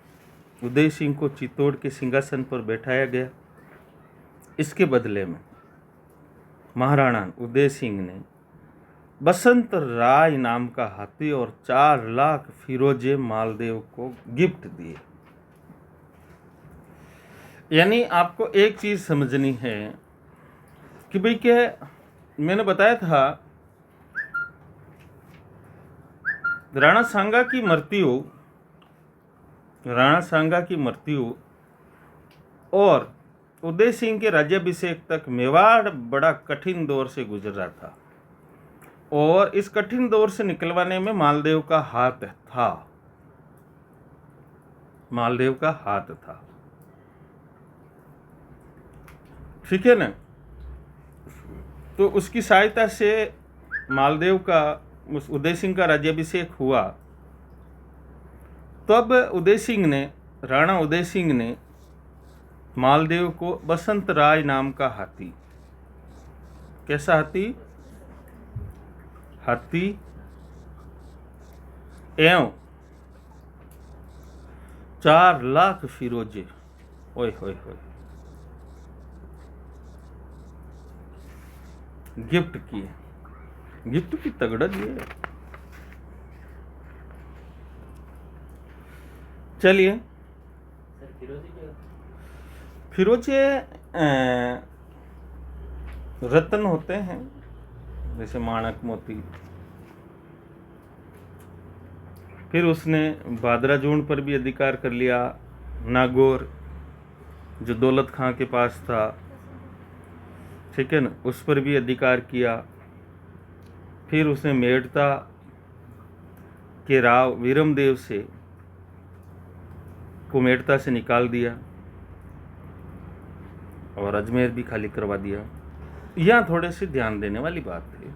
उदय सिंह को चित्तौड़ के सिंहासन पर बैठाया गया। इसके बदले में महाराणा उदय सिंह ने बसंत राय नाम का हाथी और 4 लाख फिरोजे मालदेव को गिफ्ट दिए। यानी आपको एक चीज समझनी है कि भाई क्या, मैंने बताया था राणा सांगा की मृत्यु और उदय सिंह के राज्याभिषेक तक मेवाड़ बड़ा कठिन दौर से गुजर रहा था, और इस कठिन दौर से निकलवाने में मालदेव का हाथ था। ठीक है ना। तो उसकी सहायता से मालदेव का, उस उदय सिंह का राज्याभिषेक हुआ। तब राणा उदय सिंह ने मालदेव को बसंत राय नाम का हाथी, कैसा हाथी एवं 4 लाख फिरोजे, ओए होए होए, गिफ्ट किए। गिफ्ट की तगड़ा दिए। चलिए, फिरोजे रत्न होते हैं, जैसे माणक, मोती। फिर उसने बादराजून पर भी अधिकार कर लिया। नागौर जो दौलत खां के पास था, ठीक है ना, उस पर भी अधिकार किया। फिर उसने मेड़ता के राव वीरमदेव को मेड़ता से निकाल दिया और अजमेर भी खाली करवा दिया। यहाँ थोड़े से ध्यान देने वाली बात है।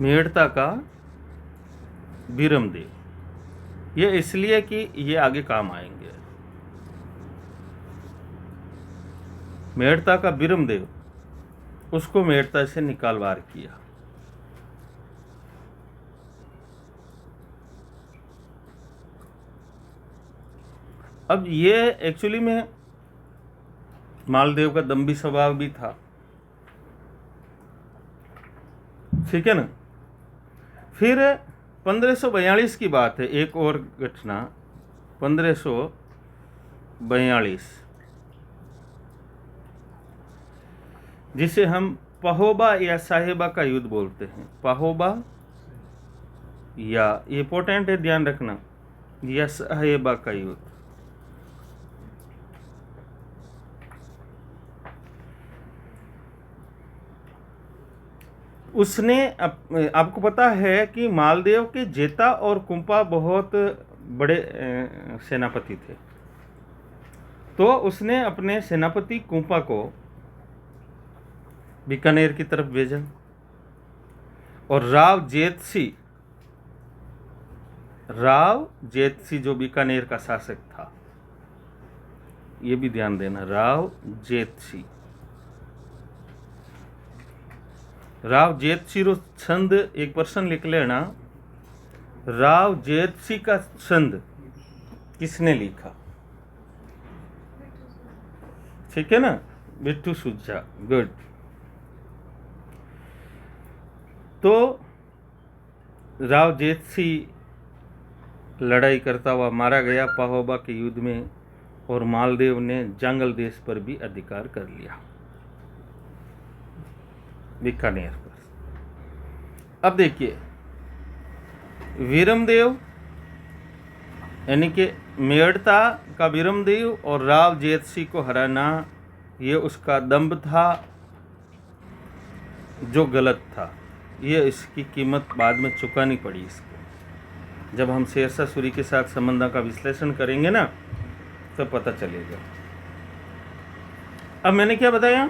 मेड़ता का वीरमदेव, ये इसलिए कि ये आगे काम आएंगे। मेड़ता का वीरमदेव, उसको मेड़ता से निकालवार किया। अब ये एक्चुअली में मालदेव का दम्भी स्वभाव भी था, ठीक है ना। फिर 1542 की बात है, एक और घटना। 1542, जिसे हम पहोबा या साहेबा का युद्ध बोलते हैं। पहोबा, या ये इंपॉर्टेंट है, ध्यान रखना, या साहेबा का युद्ध। उसने आपको पता है कि मालदेव के जेता और कुंपा बहुत बड़े सेनापति थे। तो उसने अपने सेनापति कुंपा को बीकानेर की तरफ भेजा, और राव जेतसी जो बीकानेर का शासक था, ये भी ध्यान देना, राव जेतसी रो छंद एक पर्सन लिख लेना। राव जेतसी का छंद किसने लिखा? ठीक है ना, बिट्टू सुज्जा, गुड। तो राव जेतसी लड़ाई करता हुआ मारा गया पाहोबा के युद्ध में, और मालदेव ने जंगल देश पर भी अधिकार कर लिया, बीकानेर पर। अब देखिए, वीरमदेव यानी कि मेड़ता का वीरमदेव और राव जेतसी को हराना, ये उसका दम्भ था जो गलत था। ये इसकी कीमत बाद में चुकानी पड़ी इसको। जब हम शेरशाह सूरी के साथ संबंधों का विश्लेषण करेंगे ना, तो पता चलेगा। अब मैंने क्या बताया,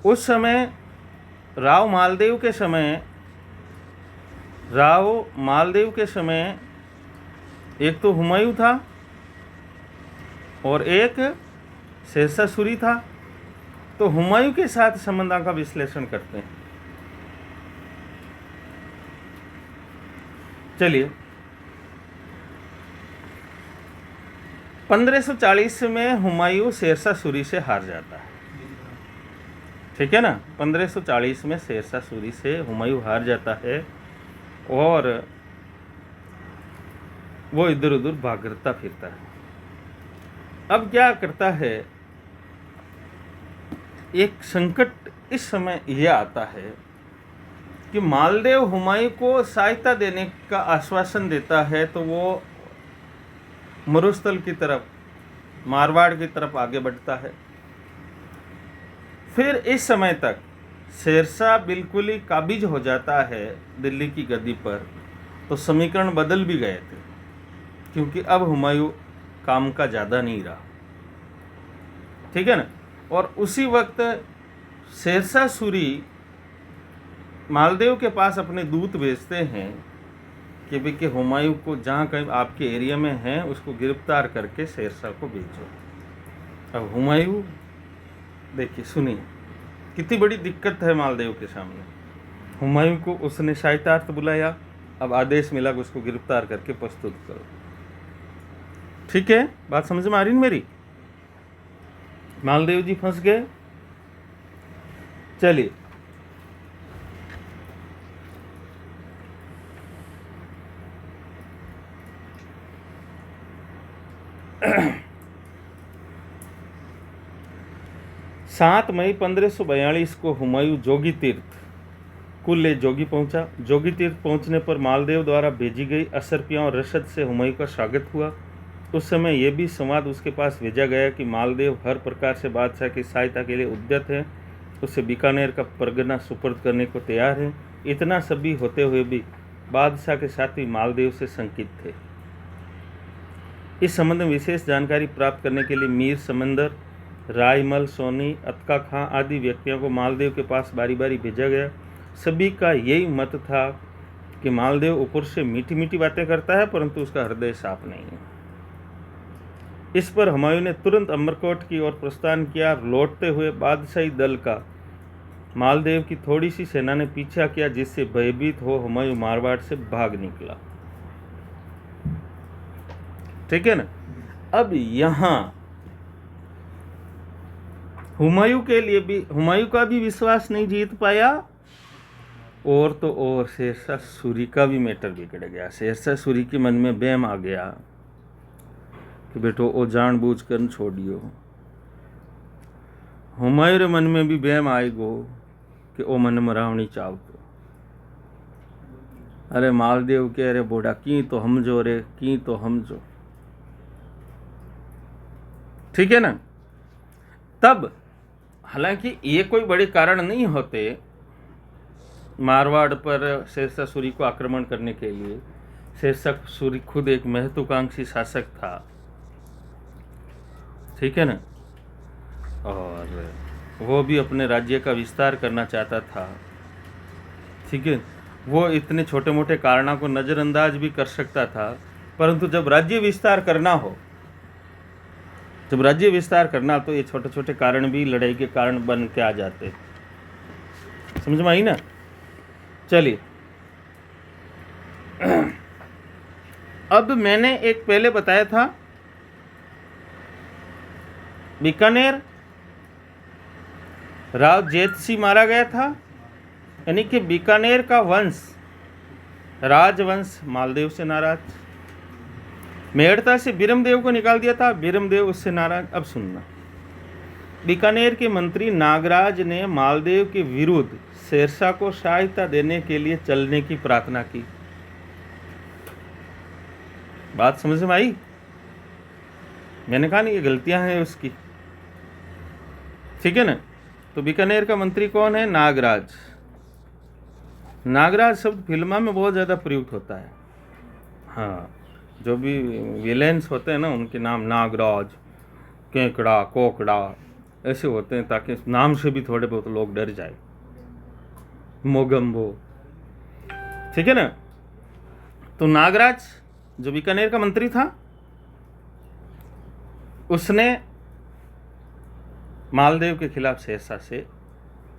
उस समय राव मालदेव के समय एक तो हुमायूं था और एक शेरशाह सूरी था। तो हुमायूं के साथ संबंधों का विश्लेषण करते हैं। चलिए, 1540 में हुमायूं शेरशाह सूरी से हार जाता है, ठीक है ना। 1540 में शेरशाह सूरी से हुमायूं हार जाता है और वो इधर उधर भागता फिरता है। अब क्या करता है, एक संकट इस समय यह आता है कि मालदेव हुमायूं को सहायता देने का आश्वासन देता है, तो वो मरुस्थल की तरफ, मारवाड़ की तरफ आगे बढ़ता है। फिर इस समय तक शेरशाह बिल्कुल ही काबिज हो जाता है दिल्ली की गद्दी पर। तो समीकरण बदल भी गए थे, क्योंकि अब हुमायूं काम का ज़्यादा नहीं रहा, ठीक है ना। और उसी वक्त शेरशाह सूरी मालदेव के पास अपने दूत भेजते हैं कि भाई कि हुमायूं को जहाँ कहीं आपके एरिया में है उसको गिरफ्तार करके शेरशाह को भेजो। अब हुमायूं, देखिए सुनिए कितनी बड़ी दिक्कत है मालदेव के सामने। हुमायूं को उसने सहायतार्थ बुलाया, अब आदेश मिला कि उसको गिरफ्तार करके प्रस्तुत करो। ठीक है, बात समझ में आ रही है मेरी। मालदेव जी फंस गए। चलिए, सात मई 1542 को हुमायूं जोगी तीर्थ कुल्ले जोगी पहुंचा। जोगी तीर्थ पहुंचने पर मालदेव द्वारा भेजी गई असरपियाँ और रसद से हुमायूं का स्वागत हुआ। उस समय यह भी संवाद उसके पास भेजा गया कि मालदेव हर प्रकार से बादशाह की सहायता के लिए उद्यत है, उसे बीकानेर का परगना सुपर्द करने को तैयार है। इतना सभी होते हुए भी बादशाह के साथी मालदेव से शंकित थे। इस संबंध में विशेष जानकारी प्राप्त करने के लिए मीर समंदर, रायमल, सोनी, अतका खां आदि व्यक्तियों को मालदेव के पास बारी बारी भेजा गया। सभी का यही मत था कि मालदेव ऊपर से मीठी मीठी बातें करता है, परंतु उसका हृदय साफ नहीं है। इस पर हुमायूं ने तुरंत अमरकोट की ओर प्रस्थान किया। लौटते हुए बादशाही दल का मालदेव की थोड़ी सी सेना ने पीछा किया, जिससे भयभीत हो हुमायूं मारवाड़ से भाग निकला। ठीक है ना। अब यहां हुमायूं का भी विश्वास नहीं जीत पाया, और तो और शेरशाह सूरी का भी मैटर बिगड़ गया। शेरशाह सूरी के मन में वहम आ गया कि बेटो ओ जानबूझ कर छोड़ियो। हुमायूं रे मन में भी वहम आएगो कि ओ मन मरावनी चावतो। अरे मालदेव के अरे बोड़ा की तो हमजो रे, की तो हमजो। ठीक है ना। तब हालांकि ये कोई बड़े कारण नहीं होते मारवाड़ पर शेरशाह सूरी को आक्रमण करने के लिए। शेरशाह सूरी खुद एक महत्वाकांक्षी शासक था, ठीक है ना, और वो भी अपने राज्य का विस्तार करना चाहता था। ठीक है, वो इतने छोटे मोटे कारणों को नज़रअंदाज भी कर सकता था, परंतु जब राज्य विस्तार करना हो, तो ये छोटे छोटे कारण भी लड़ाई के कारण बन के आ जाते। समझ में आई ना। चलिए, अब मैंने एक पहले बताया था बीकानेर राव जेतसी मारा गया था, यानी कि बीकानेर का वंश, राजवंश मालदेव से नाराज, मेड़ता से बीरमदेव को निकाल दिया था, बीरमदेव उससे नाराज। अब सुनना, बीकानेर के मंत्री नागराज ने मालदेव के विरुद्ध शेरशाह को सहायता देने के लिए चलने की प्रार्थना की। बात समझ में आई? मैंने कहा नहीं, ये गलतियां हैं उसकी, ठीक है ना। तो बीकानेर का मंत्री कौन है? नागराज। नागराज शब्द फिल्मों में बहुत ज़्यादा प्रयुक्त होता है। हाँ, जो भी विलेंस होते हैं ना, उनके नाम नागराज, केकड़ा, कोकड़ा ऐसे होते हैं, ताकि नाम से भी थोड़े बहुत लोग डर जाए। मोगम्बो, ठीक है ना। तो नागराज जो बीकानेर का मंत्री था, उसने मालदेव के खिलाफ शेरशाह से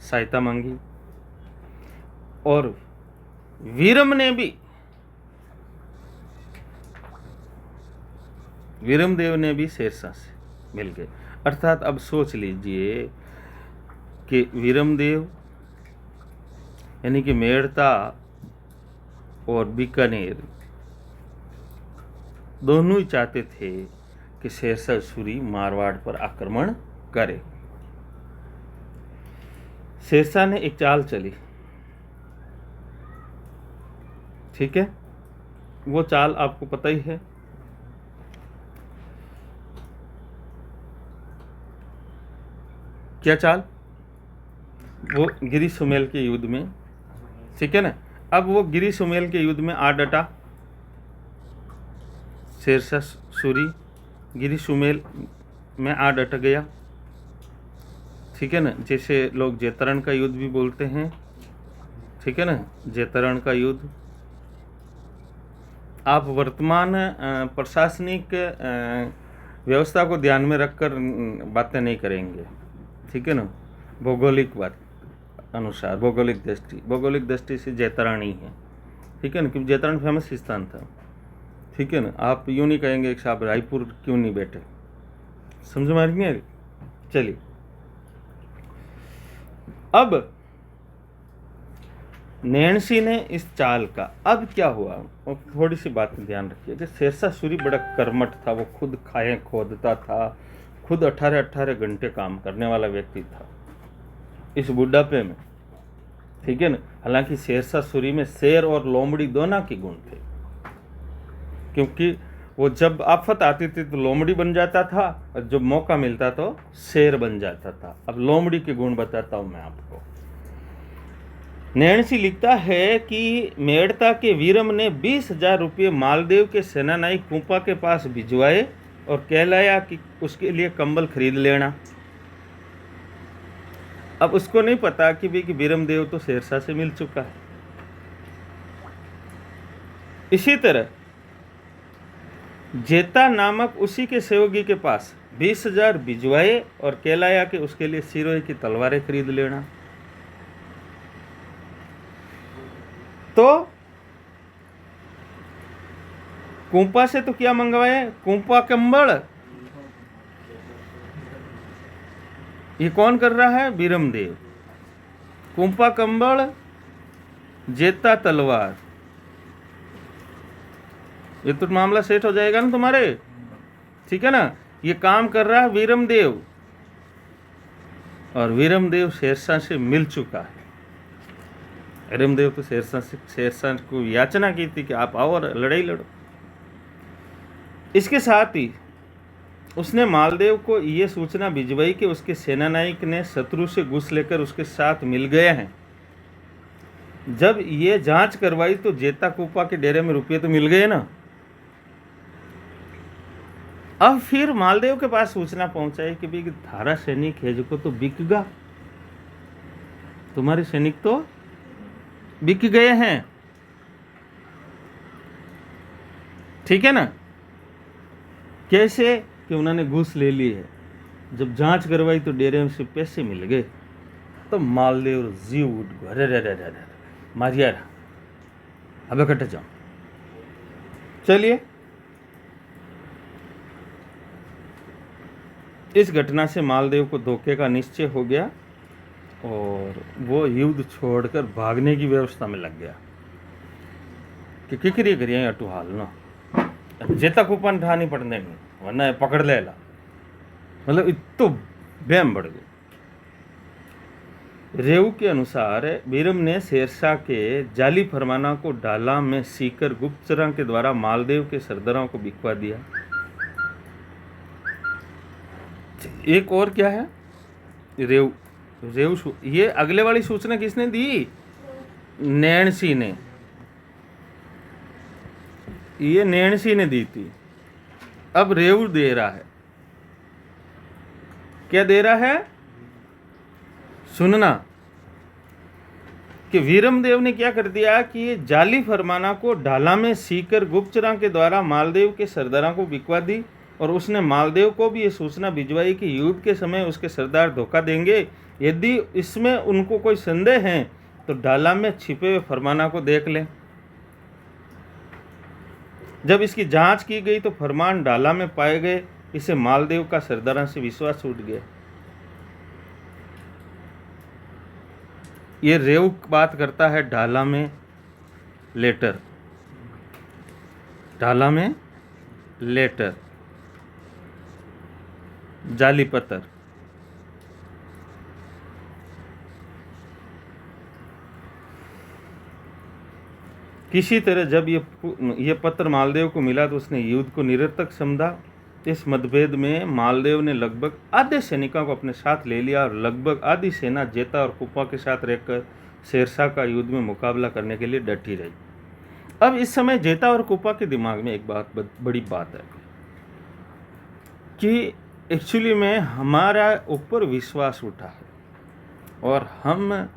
सहायता मांगी, और वीरमदेव ने भी शेरशाह से मिल गए। अर्थात अब सोच लीजिए कि वीरमदेव यानी कि मेड़ता और बीकानेर दोनों ही चाहते थे कि शेरशाह सूरी मारवाड़ पर आक्रमण करे। शेरशाह ने एक चाल चली, ठीक है, वो चाल आपको पता ही है। क्या चाल? वो गिरी सुमेल के युद्ध में, ठीक है ना। अब वो गिरी सुमेल के युद्ध में आ डटा शेरशाह सूरी, गिरी सुमेल में आ डट गया, ठीक है ना। जैसे लोग जैतरण का युद्ध भी बोलते हैं, ठीक है ना, जैतरण का युद्ध। आप वर्तमान प्रशासनिक व्यवस्था को ध्यान में रखकर बातें नहीं करेंगे, ठीक है ना। भौगोलिक बात अनुसार, भौगोलिक दृष्टि से जैतरण ही है, ठीक है ना, क्योंकि जैतरण फेमस स्थान था, ठीक है ना। आप यूँ नहीं कहेंगे कि साहब रायपुर क्यों नहीं बैठे, समझ में आ रही है? चलिए, अब नैणसी ने इस चाल का, अब क्या हुआ, और थोड़ी सी बात ध्यान रखिए कि शेरशाह सूरी बड़ा कर्मठ था। वो खुद खाएं खोदता था, खुद 18-18 घंटे काम करने वाला व्यक्ति था इस बुढ़ापे में, ठीक है ना। हालांकि शेरशाह सूरी में शेर और लोमड़ी दोनों के गुण थे, क्योंकि वो जब आफत आती थी तो लोमड़ी बन जाता था, और जब मौका मिलता तो शेर बन जाता था। अब लोमड़ी के गुण बताता हूं मैं आपको। नैणसी लिखता है कि मेड़ता के वीरम ने 20,000 रुपये मालदेव के सेनानायक कुंपा के पास भिजवाए और कहलाया कि उसके लिए कंबल खरीद लेना। अब उसको नहीं पता कि भाई कि वीरमदेव तो शेरशाह से मिल चुका है। इसी तरह जेता नामक उसी के सेवकी के पास 20,000 भिजवाए और कहलाया कि उसके लिए सिरोही की तलवारें खरीद लेना। तो कुंपा से तो क्या मंगवाए? कुंपा कंबल। ये कौन कर रहा है? बीरमदेव। कुंपा कंबल, जेता तलवार, ये तो मामला सेट हो जाएगा ना तुम्हारे, ठीक है ना। ये काम कर रहा है वीरमदेव, और वीरमदेव शेरशाह से मिल चुका है। वीरमदेव तो शेरशाह को याचना की थी कि आप आओ और लड़ाई लड़ो। इसके साथ ही उसने मालदेव को ये सूचना भिजवाई कि उसके सेनानायक ने शत्रु से घूस लेकर उसके साथ मिल गए हैं। जब ये जांच करवाई तो जेता कुपा के डेरे में रुपये तो मिल गए ना। अब फिर मालदेव के पास सूचना पहुंचाई कि भाई थारा सैनिक है जो तो बिक गा, तुम्हारे सैनिक तो बिक गए हैं, ठीक है ना। कैसे? कि उन्होंने घूस ले ली है। जब जांच करवाई तो डेरे में से पैसे मिल गए, तो मालदेव जीव उठ गया, अरे मारिया अब कट जाओ। चलिए, इस घटना से मालदेव को धोखे का निश्चय हो गया और वो युद्ध छोड़कर भागने की व्यवस्था में लग गया कि किकरी करिए अटू हाल ना जेता कूपन ठा नहीं पड़ने वरना ये पकड़ लेला। मतलब इतो बहम बढ़ गई। रेऊ के अनुसार बीरम ने शेरशाह के जाली फरमाना को डाला में सीकर गुप्तचरों के द्वारा मालदेव के सरदारों को बिकवा दिया। एक और क्या है, रेऊ ये अगले वाली सूचना किसने दी? नैणसी ने, ये नैणसी ने दी थी। अब रेऊ दे रहा है, क्या दे रहा है? सुनना कि वीरमदेव ने क्या कर दिया कि ये जाली फरमाना को ढाला में सीकर गुप्तचरों के द्वारा मालदेव के सरदारों को बिकवा दी और उसने मालदेव को भी ये सूचना भिजवाई कि युद्ध के समय उसके सरदार धोखा देंगे, यदि इसमें उनको कोई संदेह है तो ढाला में छिपे हुए फरमाना को देख लें। जब इसकी जांच की गई तो फरमान ढाला में पाए गए। इसे मालदेव का सरदारों से विश्वास उठ गया। ये रेऊ बात करता है ढाला में लेटर, ढाला में लेटर, जाली पत्र। किसी तरह जब ये पत्र मालदेव को मिला तो उसने युद्ध को निरर्थक समझा। इस मतभेद में मालदेव ने लगभग आधे सैनिकों को अपने साथ ले लिया और लगभग आधी सेना जेता और कुपा के साथ रहकर शेरशाह का युद्ध में मुकाबला करने के लिए डटी रही। अब इस समय जेता और कुपा के दिमाग में एक बड़ी बात है कि एक्चुअली में हमारा ऊपर विश्वास उठा है और हम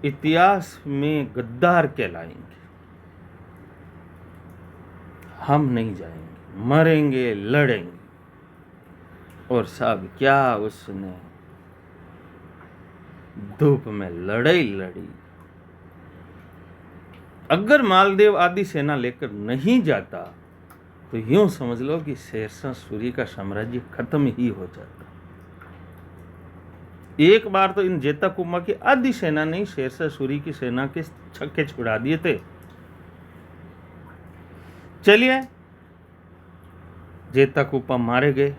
इतिहास में गद्दार कहलाएंगे। हम नहीं जाएंगे, मरेंगे, लड़ेंगे। और साहब क्या उसने धूप में लड़ाई लड़ी। अगर मालदेव आदि सेना लेकर नहीं जाता तो यूं समझ लो कि शेरशाह सूरी का साम्राज्य खत्म ही हो जाता। एक बार तो इन जेता कुमा की आधी सेना ने शेरशाह सूरी की सेना के छक्के छुड़ा दिए थे। चलिए, जेता कुपा मारे गए,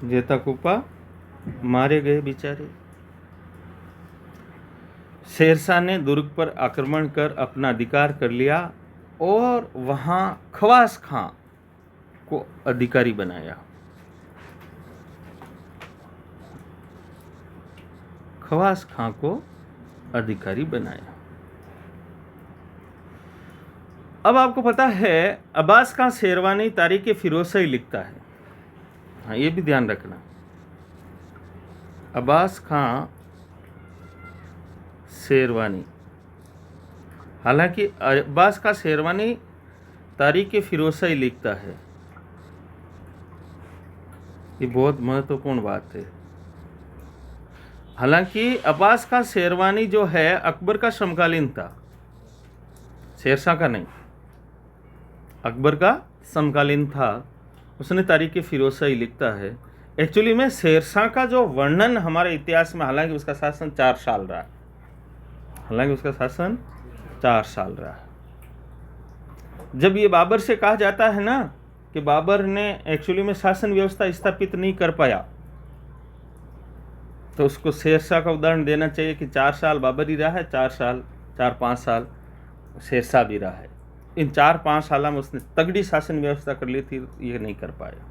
जेता कुपा मारे गए बेचारे। शेरशाह ने दुर्ग पर आक्रमण कर अपना अधिकार कर लिया और वहां खवास खां को अधिकारी बनाया। खवास खां को अधिकारी बनाया। अब आपको पता है अब्बास खां शेरवानी तारीख फिरोजशाही लिखता है। हाँ, ये भी ध्यान रखना, अब्बास खां शेरवानी। हालांकि अब्बास खां शेरवानी तारीख फिरोजशाही लिखता है, ये बहुत महत्वपूर्ण बात है। हालांकि अब्बास खां शेरवानी जो है अकबर का समकालीन था, शेरशाह का नहीं, अकबर का समकालीन था। उसने तारीख फिरोजशाही लिखता है। एक्चुअली में शेरशाह का जो वर्णन हमारे इतिहास में, हालांकि उसका शासन 4 साल रहा, हालांकि उसका शासन 4 साल रहा। जब ये बाबर से कहा जाता है ना कि बाबर ने एक्चुअली में शासन व्यवस्था स्थापित नहीं कर पाया, तो उसको शेरशाह का उदाहरण देना चाहिए कि 4 साल बाबर ही रहा है, 4-5 साल शेरशाह भी रहा है। इन 4-5 साल में उसने तगड़ी शासन व्यवस्था कर ली थी, ये नहीं कर पाया।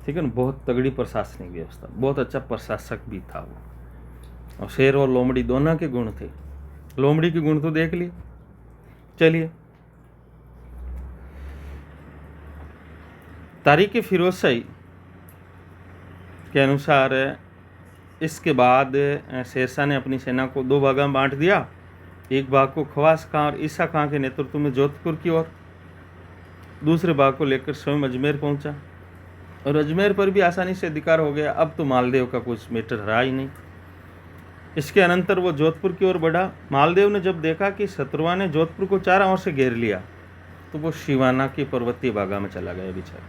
ठीक है ना, बहुत तगड़ी प्रशासनिक व्यवस्था, बहुत अच्छा प्रशासक भी था वो। और शेर और लोमड़ी दोनों के गुण थे। लोमड़ी के गुण तो देख लिए। चलिए, तारीख फिरोजशाही के अनुसार इसके बाद शेरशाह ने अपनी सेना को 2 भागों में बांट दिया। एक भाग को खवास खां और ईसा खां के नेतृत्व में जोधपुर की ओर, दूसरे भाग को लेकर स्वयं अजमेर पहुंचा और अजमेर पर भी आसानी से अधिकार हो गया। अब तो मालदेव का कुछ मैटर रहा ही नहीं। इसके अनंतर वो जोधपुर की ओर बढ़ा। मालदेव ने जब देखा कि शत्रुओं ने जोधपुर को चारों ओर से घेर लिया तो वो शिवाना की पर्वतीय भागा में चला गया बेचारा।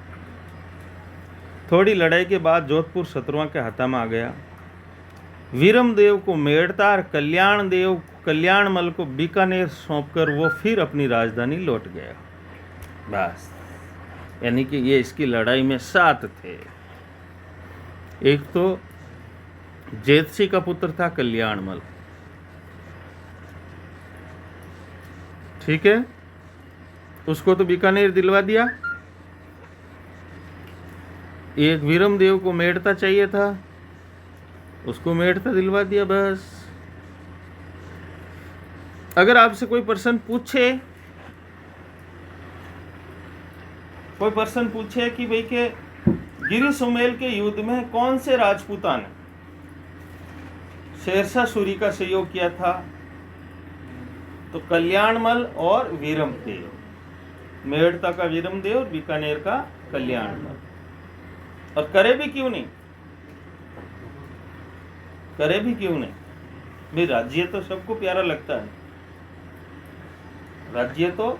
थोड़ी लड़ाई के बाद जोधपुर शत्रुओं के हाथा में आ गया। वीरम देव को मेड़ता और कल्याणमल को बीकानेर सौंपकर वो फिर अपनी राजधानी लौट गया। बस, यानी कि ये इसकी लड़ाई में 7 थे। एक तो जेतसी का पुत्र था कल्याणमल, ठीक है, उसको तो बीकानेर दिलवा दिया। एक वीरम देव को मेड़ता चाहिए था, उसको मेड़ता दिलवा दिया। बस, अगर आपसे कोई पर्सन पूछे कि भाई के गिरी सुमेल के युद्ध में कौन से राजपूता ने शेरशाह सूरी का सहयोग किया था, तो कल्याणमल और वीरम देव, मेड़ता का वीरम देव और बीकानेर का कल्याणमल। और करे भी क्यों नहीं भाई, राज्य तो सबको प्यारा लगता है, राज्य तो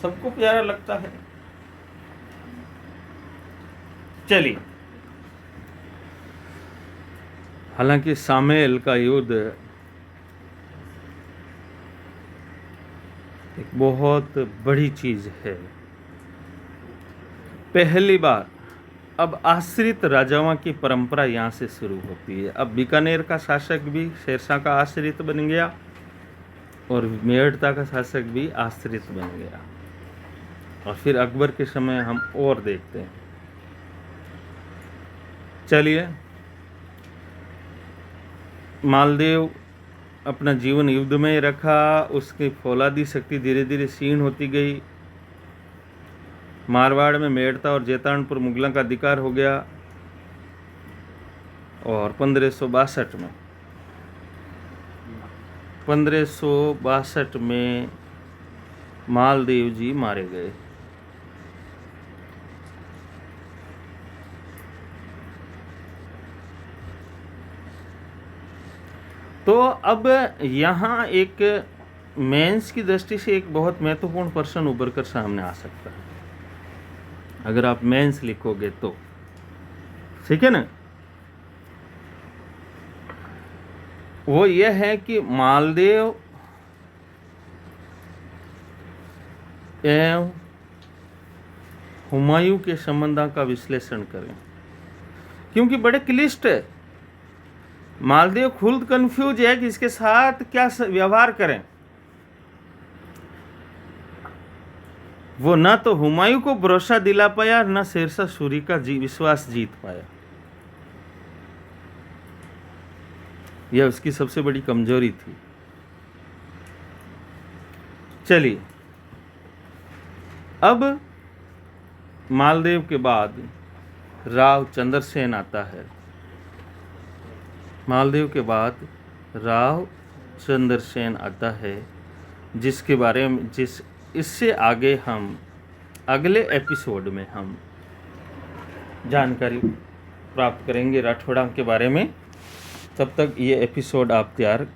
सबको प्यारा लगता है। चलिए, हालांकि सामेल का युद्ध एक बहुत बड़ी चीज है। पहली बार अब आश्रित राजाओं की परंपरा यहाँ से शुरू होती है। अब बीकानेर का शासक भी शेरशाह का आश्रित बन गया और मेड़ता का शासक भी आश्रित बन गया। और फिर अकबर के समय हम और देखते हैं। चलिए, मालदेव अपना जीवन युद्ध में रखा, उसकी फौलादी शक्ति धीरे धीरे क्षीण होती गई। मारवाड़ में मेड़ता और जैतानपुर मुगलों का अधिकार हो गया और 1562 में मालदेव जी मारे गए। तो अब यहाँ एक मेंस की दृष्टि से एक बहुत महत्वपूर्ण पर्सन उभर कर सामने आ सकता है, अगर आप मेंस लिखोगे तो, ठीक है ना। वो यह है कि मालदेव एवं हुमायूं के संबंधों का विश्लेषण करें, क्योंकि बड़े क्लिष्ट है। मालदेव खुद कंफ्यूज है कि इसके साथ क्या व्यवहार करें। वो न तो हुमायूं को भरोसा दिला पाया, न शेरशाह सूरी का विश्वास जीत पाया। यह उसकी सबसे बड़ी कमजोरी थी। चलिए, अब मालदेव के बाद राव चंद्रसेन आता है। मालदेव के बाद राव चंद्रसेन आता है, जिसके बारे में इससे आगे हम अगले एपिसोड में हम जानकारी प्राप्त करेंगे राठौड़ा के बारे में। तब तक ये एपिसोड आप तैयार